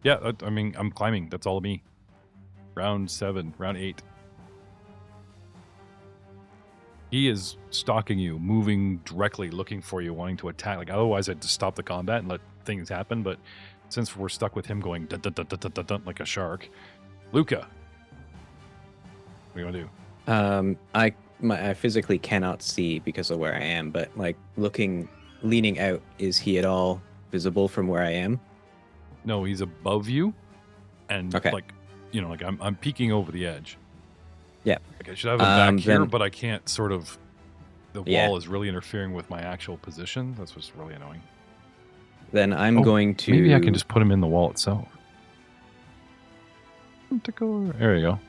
Yeah, I mean, I'm climbing. That's all of me. Round 7, round 8. He is stalking you, moving directly, looking for you, wanting to attack. Like, otherwise, I'd just stop the combat and let things happen. But since we're stuck with him going dun, dun, dun, dun, dun, dun, dun, like a shark, Luca, what are you gonna do? I physically cannot see because of where I am, but like leaning out, is he at all visible from where I am? No, he's above you, and Okay. like, you know, like I'm peeking over the edge. Yeah. Like I should have him back here, then- but I can't. Sort of, the Yeah. wall is really interfering with my actual position. That's what's really annoying. Then I'm Oh, going to. Maybe I can just put him in the wall itself. There you go.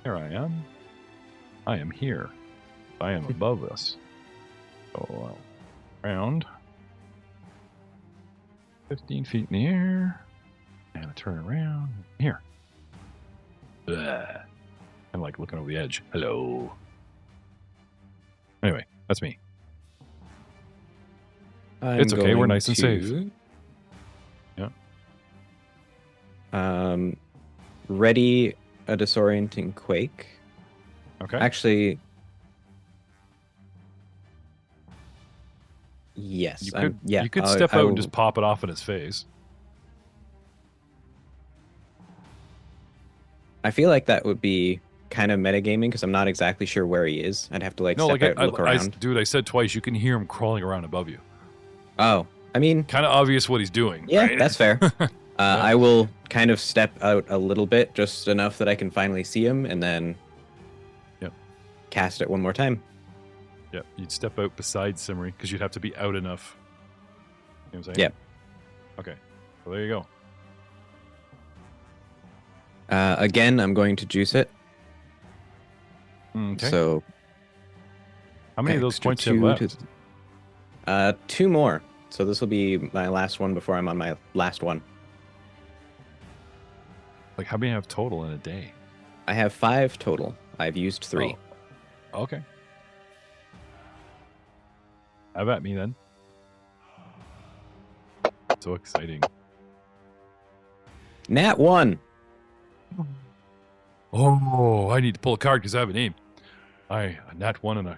Here I am. I am here. I am above us. So round 15 feet in the air. And I turn around. Here. Blah. I'm like looking over the edge. Hello. Anyway, that's me. It's okay, we're nice and safe. Yeah. Ready a disorienting quake. Okay. Actually, yes. You could step out and just pop it off in his face. I feel like that would be kind of metagaming because I'm not exactly sure where he is. I'd have to step out and look around. Dude, I said twice, you can hear him crawling around above you. Oh, I mean, Kind of obvious what he's doing. yeah, right? that's fair. I will kind of step out a little bit, just enough that I can finally see him, and then cast it one more time. Yeah, you'd step out beside Simri because you'd have to be out enough. You know what I'm saying? Yep. Okay, well, there you go. Again, I'm going to juice it. Okay. So How many of those extra points do you have 2 left? 2 more. So this will be my last one before I'm on my last one. Like, how many have total in a day? I have 5 total. I've used 3. Oh, okay. Have at me then. So exciting. Nat 1. Oh, I need to pull a card because I have a name. A nat 1 on a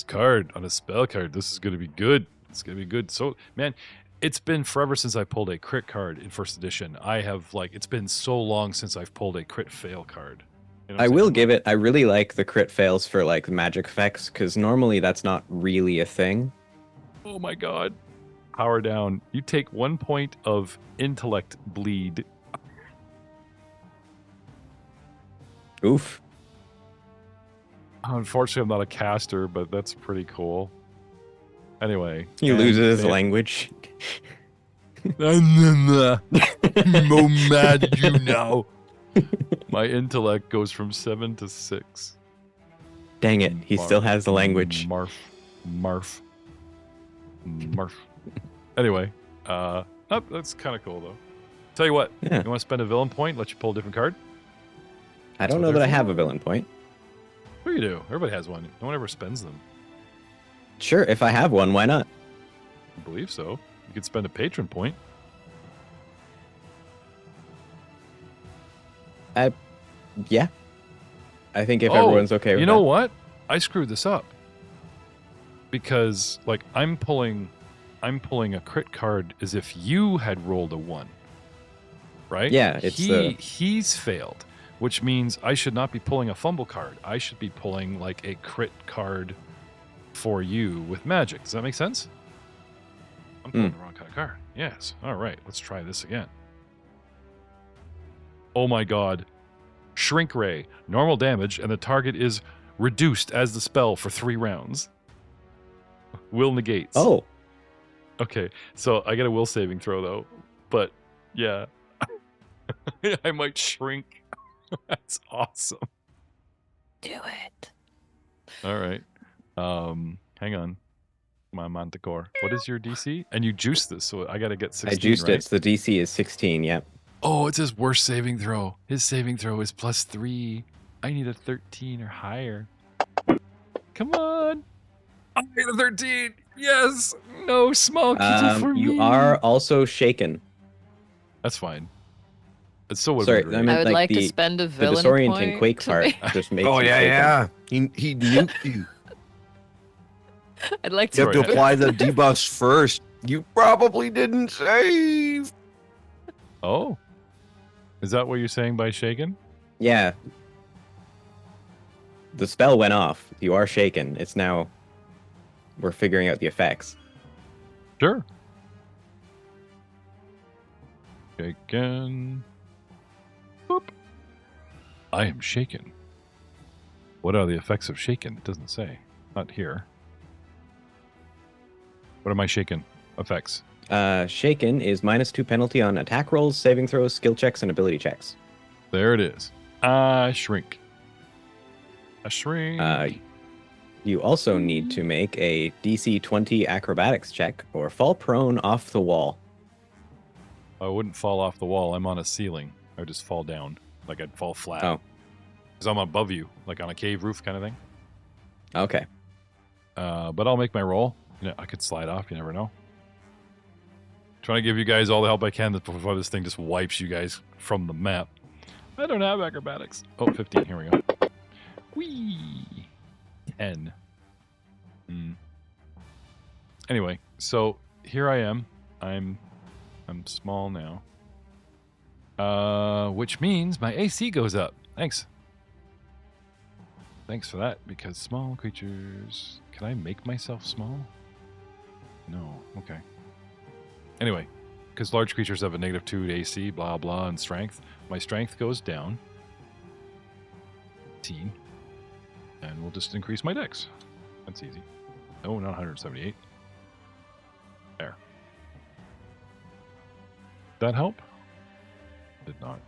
card, on a spell card. This is going to be good. It's going to be good. So, man, it's been forever since I pulled a crit card in first edition. It's been so long since I've pulled a crit fail card. You know what I I'm will saying? give it. I really like the crit fails for like magic effects because normally that's not really a thing. Oh my god. Power down. You take 1 point of intellect bleed. Oof. Unfortunately, I'm not a caster, but that's pretty cool. Anyway. He loses his language. No mad at you now. My intellect goes from 7 to 6. Dang it. He still has the language. Marf. Anyway, that's kind of cool though. Tell you what, Yeah. you want to spend a villain point? Let you pull a different card. I don't So know that I therefore- have a villain point. you do. Everybody has one. No one ever spends them. Sure, if I have one, why not? I believe so. You could spend a patron point. Yeah. I think if everyone's okay with you know that. what? I screwed this up. Because like I'm pulling a crit card as if you had rolled a 1. Right? Yeah, it's he's failed, which means I should not be pulling a fumble card. I should be pulling like a crit card for you with magic. Does that make sense? I'm pulling the wrong kind of card. Yes. All right. Let's try this again. Oh my god. Shrink Ray. Normal damage, and the target is reduced as the spell for 3 rounds. Will negates. Oh. Okay. So I get a will saving throw, though. But, yeah. I might shrink. That's awesome. Do it. All right. Hang on. My Manticore. What is your DC? And you juiced this, so I got to get 16, I juiced right? it. So the DC is 16, yep. Oh, it's his worst saving throw. His saving throw is +3. I need a 13 or higher. Come on. I need a 13. Yes. No small kitty for me. You are also shaken. That's fine. It's so would Sorry, be I mean, I would like to the spend a the villain disorienting point quake to part make- just makes Oh you yeah, shaken. yeah. He nuked you. I'd like You have to. to apply the debuffs first. You probably didn't save. Oh. Is that what you're saying by shaken? Yeah. The spell went off. You are shaken. It's now... We're figuring out the effects. Sure. Shaken. Boop. I am shaken. What are the effects of shaken? It doesn't say. Not here. What are my shaken effects? Shaken is -2 penalty on attack rolls, saving throws, skill checks, and ability checks. There it is. I shrink. I shrink. You also need to make a DC 20 acrobatics check or fall prone off the wall. I wouldn't fall off the wall. I'm on a ceiling. I would just fall down. Like I'd fall flat. Oh. Because I'm above you. Like on a cave roof kind of thing. Okay. But I'll make my roll. You know, I could slide off. You never know. Trying to give you guys all the help I can before this thing just wipes you guys from the map. I don't have acrobatics. Oh, 15. Here we go. Whee! 10. Anyway, so here I am. I'm small now. Which means my AC goes up. Thanks. Thanks for that, because small creatures... Can I make myself small? No. Okay. Anyway, because large creatures have a -2 to AC, blah, blah, and strength. My strength goes down. 18. And we'll just increase my dex. That's easy. Oh, not 178. There. That help? Did not.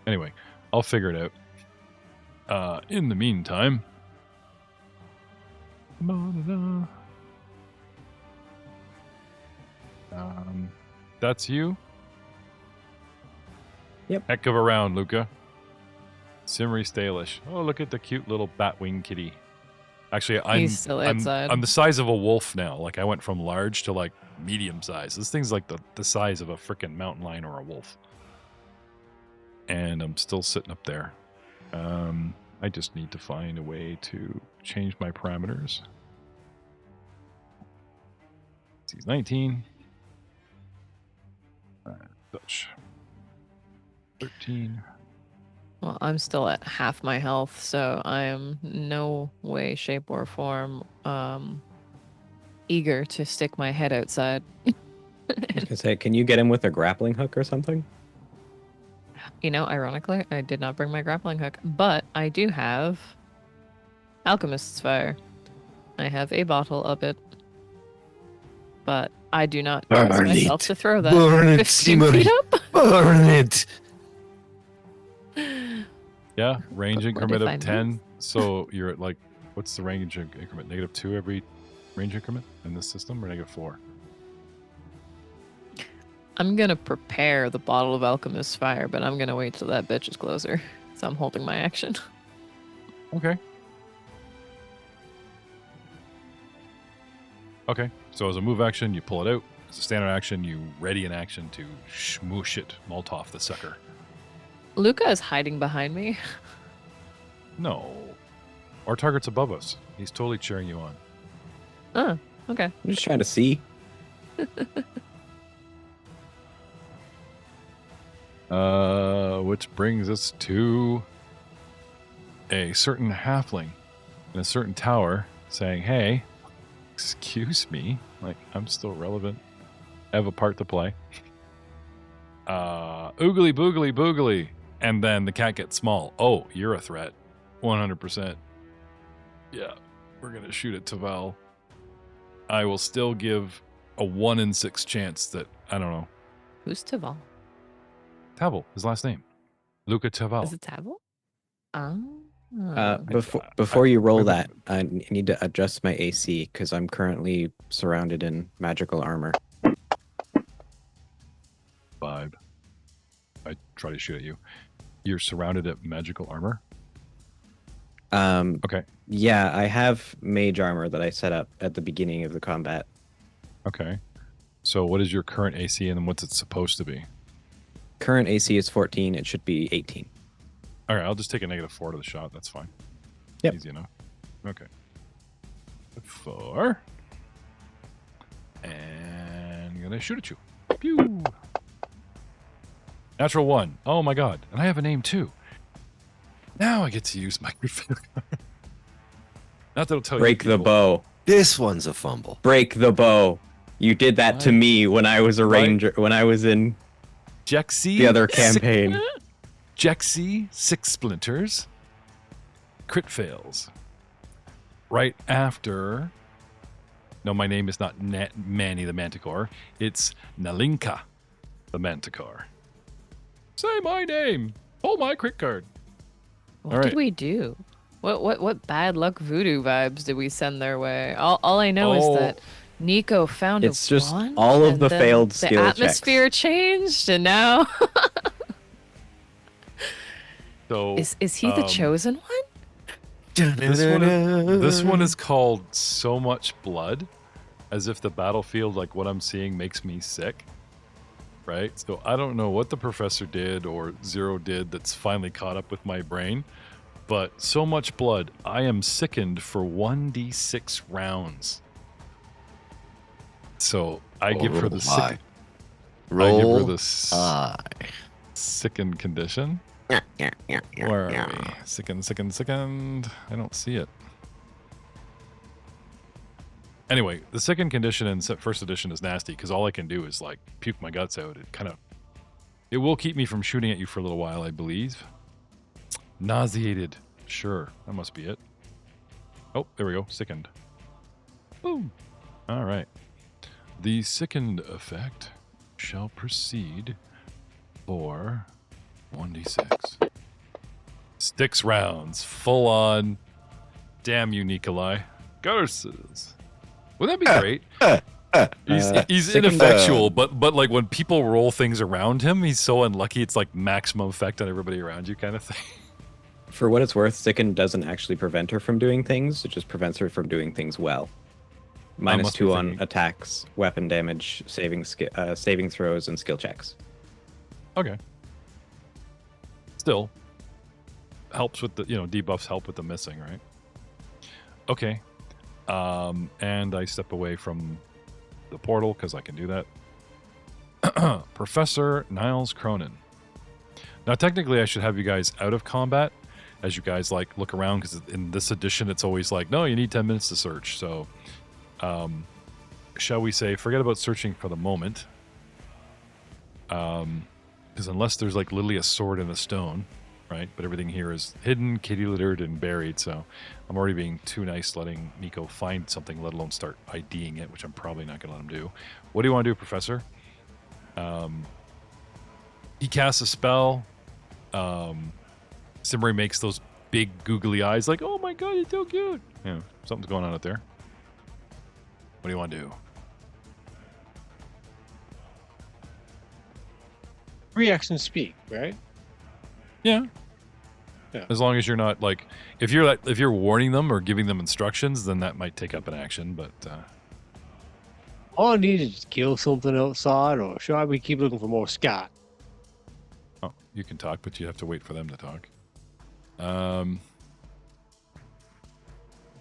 Anyway, I'll figure it out. In the meantime... that's you? Yep. Heck of a round, Luca. Simmery Stalish. Oh, look at the cute little batwing kitty. Actually, He's still outside. I'm the size of a wolf now. Like, I went from large to, like, medium size. This thing's like the size of a freaking mountain lion or a wolf. And I'm still sitting up there. I just need to find a way to change my parameters. He's 19. Dutch. 13. Well, I'm still at half my health, so I am no way, shape, or form eager to stick my head outside. I was gonna say, can you get him with a grappling hook or something? You know, ironically, I did not bring my grappling hook, but I do have Alchemist's Fire. I have a bottle of it, but I do not trust Burn myself it. to throw that Burn it, 15 Simmery. feet up. Burn it. Yeah, range What increment if of I 10. So you're at, like, what's the range increment? -2 every range increment in this system, or -4? I'm gonna prepare the bottle of Alchemist's Fire, but I'm gonna wait till that bitch is closer. So I'm holding my action. Okay. Okay, so as a move action, you pull it out. As a standard action, you ready an action to smoosh it, Molotov the sucker. Luca is hiding behind me. No. Our target's above us. He's totally cheering you on. Oh, okay. I'm just trying to see. Which brings us to a certain halfling in a certain tower saying, hey, excuse me, like, I'm still relevant. I have a part to play. Oogly boogly boogly. And then the cat gets small. Oh, you're a threat. 100%. Yeah, we're going to shoot at Taval. I will still give a 1 in 6 chance that, I don't know. Who's Taval? Tavel, his last name. Luca Taval. Is it Taval? Oh. Before you roll that, I need to adjust my AC because I'm currently surrounded in magical armor. Vibe. I try to shoot at you. You're surrounded at magical armor? Okay. Yeah, I have mage armor that I set up at the beginning of the combat. Okay. So what is your current AC and then what's it supposed to be? Current AC is 14. It should be 18. All right, I'll just take a -4 to the shot. That's fine. Yep. Easy enough. Okay. 4. And I'm going to shoot at you. Pew! Natural 1. Oh my god. And I have a name too. Now I get to use my Not that it'll tell Break you. the bow. This one's a fumble. Break the bow. You did that to Right. me when I was a ranger, when I was in Jexy. the other campaign. Jexy, 6 splinters. Crit fails. Right after... No, my name is not Manny the Manticore. It's Nalinka the Manticore. Say my name. Pull my crit card. What All did right. we do? What bad luck voodoo vibes did we send their way? All I know Oh. is that Nico found It's a just wand, all of and the then failed the skill checks. atmosphere changed, and now So is he the chosen one? This one is called So Much Blood, as if the battlefield, like what I'm seeing, makes me sick. Right? So I don't know what the professor did or Zero did that's finally caught up with my brain, but so much blood, I am sickened for 1d6 rounds. So I give her the high. sick. Roll I give her the high. sickened condition. Where are we? Sickened. I don't see it. Anyway, the second condition in first edition is nasty because all I can do is like puke my guts out. It will keep me from shooting at you for a little while, I believe. Nauseated. Sure, that must be it. Oh, there we go. Sickened. Boom. All right. The sickened effect shall proceed for 1d6. 6 rounds. Full on. Damn you, Nikolai. Curses. Wouldn't that be great? He's sickened, ineffectual, but like when people roll things around him, he's so unlucky. It's like maximum effect on everybody around you, kind of thing. For what it's worth, Sicken doesn't actually prevent her from doing things. It just prevents her from doing things well. must be -2 on thinking- attacks, weapon damage, saving throws, and skill checks. Okay. Still helps with the debuffs help with the missing, right? Okay. And I step away from the portal because I can do that. Professor Niles Cronin. Now, technically, I should have you guys out of combat as you guys like look around because in this edition, it's always like, no, you need 10 minutes to search. So, shall we say, forget about searching for the moment. Because unless there's like literally a sword in a stone, right? But everything here is hidden, kitty littered, and buried. So I'm already being too nice letting Nico find something, let alone start IDing it, which I'm probably not going to let him do. What do you want to do, Professor? He casts a spell. Simri makes those big googly eyes like, oh my god, he's so cute. Yeah, something's going on out there. What do you want to do? Reaction speak, right? Yeah. Yeah. As long as you're not like, if you're warning them or giving them instructions, then that might take up an action. But all I need is to kill something outside, or should I keep looking for more scat? Oh, you can talk, but you have to wait for them to talk. I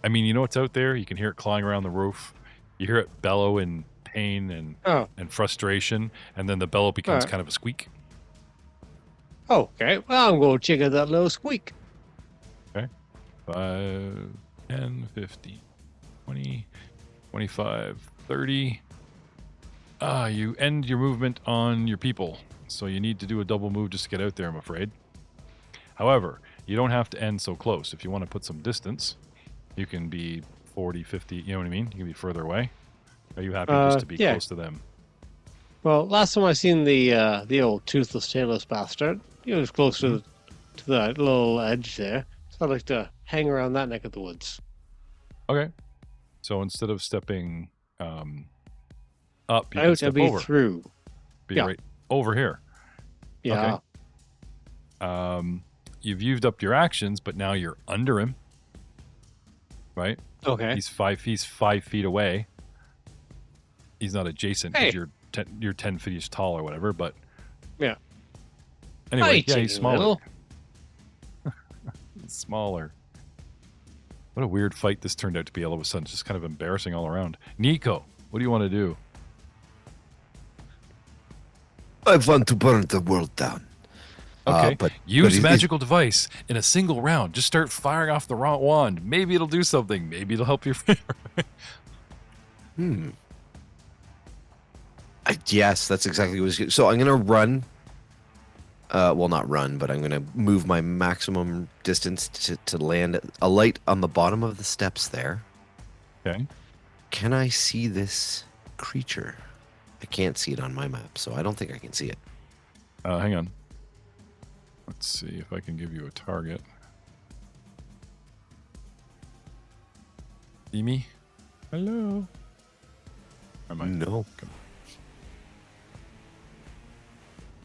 mean, you know what's out there? You can hear it clawing around the roof. You hear it bellow in pain and frustration, and then the bellow becomes kind of a squeak. Okay, well, I'm going to check out that little squeak. Okay. 5, 10, 15, 20, 25, 30. You end your movement on your people, so you need to do a double move just to get out there, I'm afraid. However, you don't have to end so close. If you want to put some distance, you can be 40, 50, you know what I mean? You can be further away. Are you happy just to be close to them? Well, last time I seen the old toothless, tailless bastard, he was close to that little edge there. So I'd like to hang around that neck of the woods. Okay. So instead of stepping up, you Out can step and be over. through. Be right over here. Yeah. Okay. You've used up your actions, but now you're under him. Right? Okay. He's 5 feet away. He's not adjacent because you're 10 feet tall or whatever, but yeah. Anyway, he's smaller. He's smaller. What a weird fight this turned out to be all of a sudden. It's just kind of embarrassing all around. Nico, what do you want to do? I want to burn the world down. Okay, but use magical device in a single round. Just start firing off the wand. Maybe it'll do something. Maybe it'll help your favor. Yes, that's exactly what I was. So I'm going to run. Well, not run, but I'm going to move my maximum distance to land a light on the bottom of the steps there. Okay. Can I see this creature? I can't see it on my map, so I don't think I can see it. Hang on. Let's see if I can give you a target. See me? Hello? No.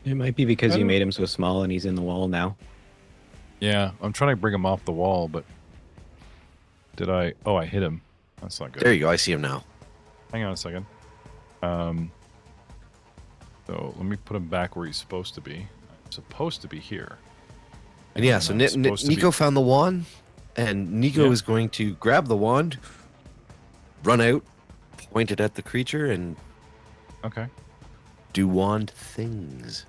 It might be because you made him so small and he's in the wall now. Yeah, I'm trying to bring him off the wall, but did I? Oh, I hit him. That's not good. There you go. I see him now. Hang on a second. So let me put him back where he's supposed to be. Supposed to be here. And yeah, so Nico found the wand, and Nico is going to grab the wand, run out, point it at the creature, and do wand things.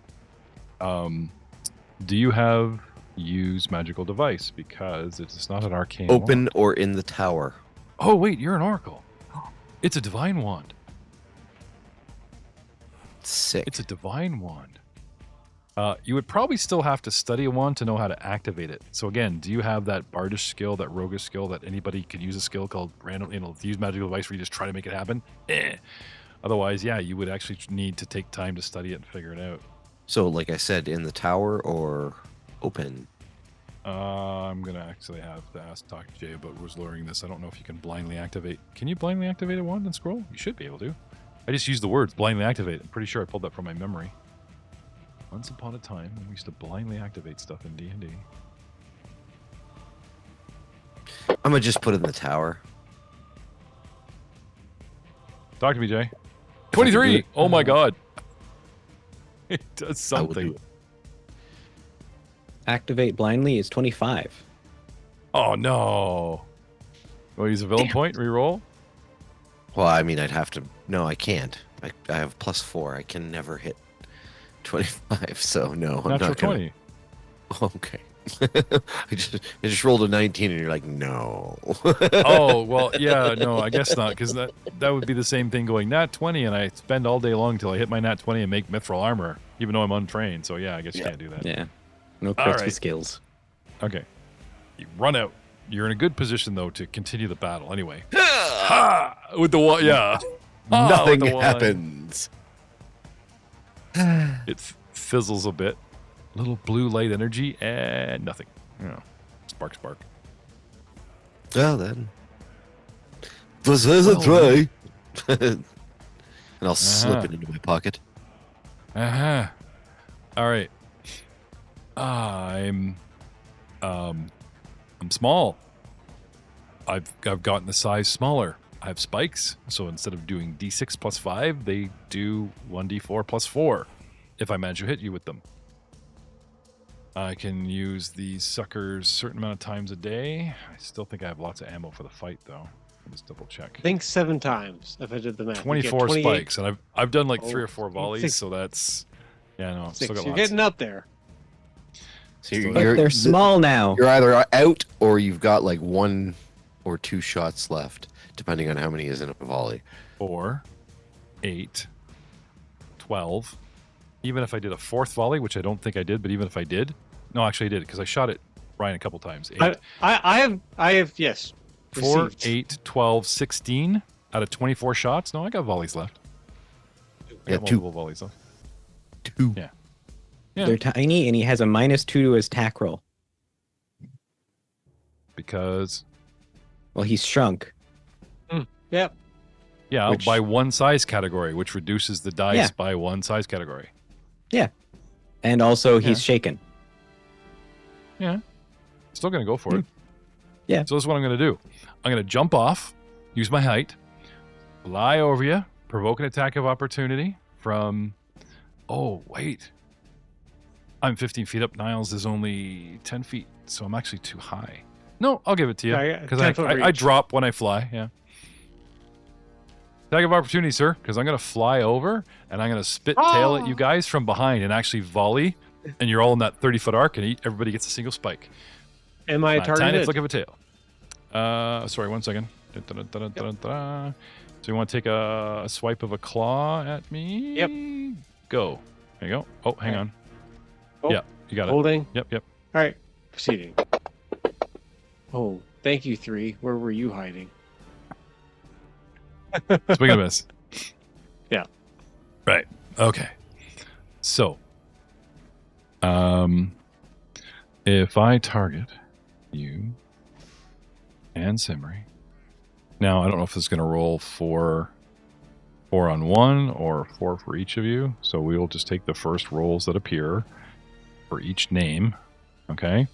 Do you have use magical device? Because it's not an arcane Open wand. or in the tower. Oh wait, you're an oracle. It's a divine wand. Sick. It's a divine wand. You would probably still have to study a wand to know how to activate it. So again, do you have that bardish skill, that roguish skill that anybody can use a skill called random, use magical device where you just try to make it happen? Otherwise, yeah, you would actually need to take time to study it and figure it out. So, like I said, in the tower or open? I'm going to actually have to talk to Jay about was lowering this. I don't know if you can blindly activate. Can you blindly activate a wand and scroll? You should be able to. I just used the words blindly activate. I'm pretty sure I pulled that from my memory. Once upon a time, we used to blindly activate stuff in D&D. I'm going to just put it in the tower. Talk to me, Jay. 23! Oh my god. It does something. Activate blindly is 25. Oh no. Well, use a villain point, reroll? Well, I mean, I'd have to... No, I can't. I have +4. I can never hit 25, so no, I'm Natural not gonna... 20. Okay. I just rolled a 19 and you're like, no. Oh, well, yeah, no, I guess not, because that would be the same thing going nat 20, and I spend all day long until I hit my nat 20 and make mithril armor, even though I'm untrained, so yeah, I guess you can't do that. Yeah. No critical skills. Okay. You run out. You're in a good position, though, to continue the battle anyway. Ha! With the wand, yeah. Nothing with the wand. happens. It fizzles a bit. Little blue light energy and nothing. Spark, spark. Well, then. This is a try. And I'll slip it into my pocket. All right. I'm small. I've gotten the size smaller. I have spikes, so instead of doing d6 plus 5, they do 1d4 plus 4 if I manage to hit you with them. I can use these suckers a certain amount of times a day. I still think I have lots of ammo for the fight, though. Let's double check. I think 7 times, if I did the math. 24 spikes, and I've done like 3 or 4 Oh, volleys, 6. so that's... Yeah, no, I've still 6. got You're lots. getting up there. So But But they're small now. You're either out or you've got like 1 or 2 shots left, depending on how many is in a volley. 4, 8, 12. Even if I did a 4th volley, which I don't think I did, but even if I did... No, actually I did, because I shot it Ryan a couple times. 8. I have, yes. 4, received. 8, 12, 16 out of 24 shots. No, I got volleys left. I Yeah, got 2. multiple volleys left. 2. Yeah. Yeah. They're tiny, and he has a -2 to his tack roll. Because, Well, he's shrunk. Yep. yeah, Which- by 1 size category, which reduces the dice Yeah. by 1 size category. And also, Yeah. he's shaken. Yeah. Still going to go for it. Yeah. So this is what I'm going to do. I'm going to jump off, use my height, fly over you, provoke an attack of opportunity from... Oh, wait. I'm 15 feet up. Niles is only 10 feet, so I'm actually too high. No, I'll give it to you. Yeah, Because 10-foot I reach. drop when I fly, yeah. Attack of opportunity, sir, because I'm going to fly over, and I'm going to spit tail at you guys from behind and actually volley, and you're all in that 30-foot arc, and everybody gets a single spike. Am I Tiny targeted? flick of a tail. Sorry, 1 second. Da-da-da-da-da-da. So you want to take a swipe of a claw at me? Yep. Go. There you go. Oh, hang on. Oh, Yeah, you got it. Holding. Yep. All right. Proceeding. Oh, thank you, 3. Where were you hiding? Swing and a miss. Yeah. Right. Okay. So, if I target you and Simri, now I don't know if it's going to roll 4 on 1 or 4 for each of you. So we will just take the first rolls that appear for each name. Okay.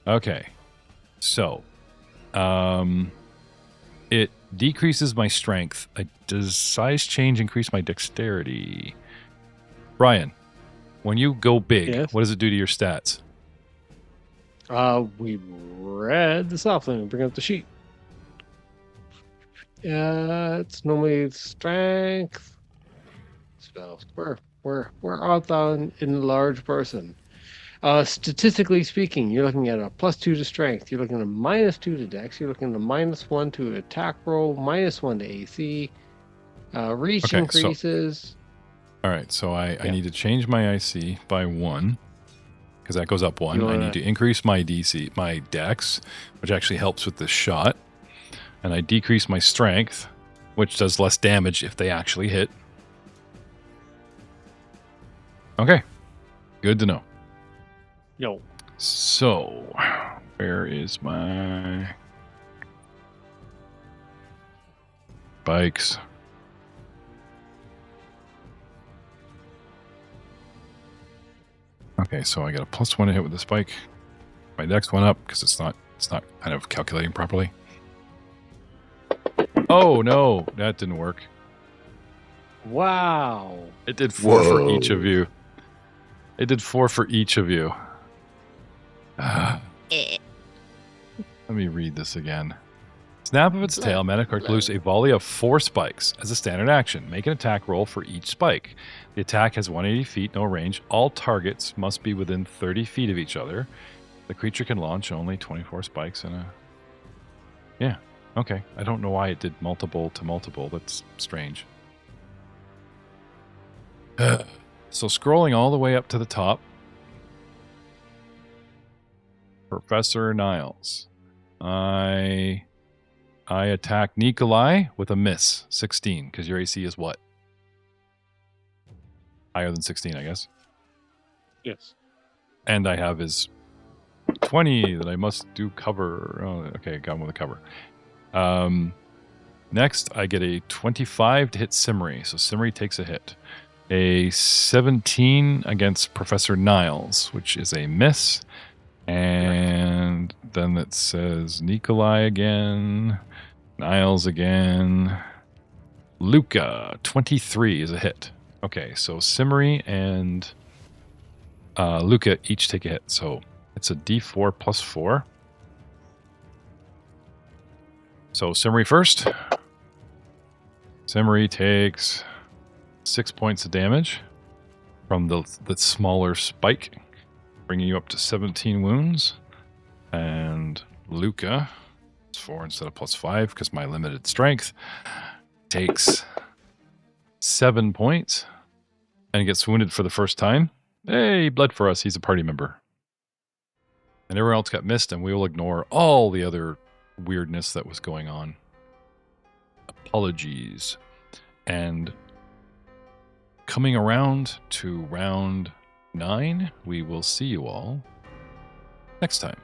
Okay. So, it decreases my strength. Does size change increase my dexterity? Brian, when you go big, Yes? what does it do to your stats? We read this off. Let me bring up the sheet. It's normally strength. Spells. Where art thou in large person? Statistically speaking, you're looking at a +2 to strength. You're looking at a -2 to dex. You're looking at a -1 to attack roll, -1 to AC. Reach Okay, so- increases. All right, so I Yeah. need to change my IC by 1 because that goes up 1. You I wanna- need to increase my DC, my dex, which actually helps with the shot. And I decrease my strength, which does less damage if they actually hit. Okay, good to know. Yo. So, where is my bikes? Okay, so I got a +1 to hit with the spike. My dex went up because it's not kind of calculating properly. Oh no, that didn't work. Wow. It did 4 for each Whoa. of you. It did 4 for each of you. Let me read this again. Snap of its tail, Mana Card loose a volley of 4 spikes as a standard action. Make an attack roll for each spike. The attack has 180 feet, no range. All targets must be within 30 feet of each other. The creature can launch only 24 spikes in a... Yeah, okay. I don't know why it did multiple to multiple. That's strange. So scrolling all the way up to the top, Professor Niles. I attack Nikolai with a miss, 16, because your AC is what? Higher than 16, I guess. Yes. And I have his 20 that I must do cover. Oh, okay, got him with a cover. Next, I get a 25 to hit Simri, so Simri takes a hit. A 17 against Professor Niles, which is a miss. And then it says Nikolai again. Niles again. Luca, 23 is a hit. Okay, so Simmery and Luca each take a hit. So it's a d4 plus 4. So Simmery first. Simmery takes 6 points of damage from the smaller spike, bringing you up to 17 wounds. And Luca, it's 4 instead of plus 5 because my limited strength, takes 7 points and gets wounded for the first time. Hey, he bled for us. He's a party member. And everyone else got missed, and we will ignore all the other weirdness that was going on. Apologies. And coming around to round 9, we will see you all next time.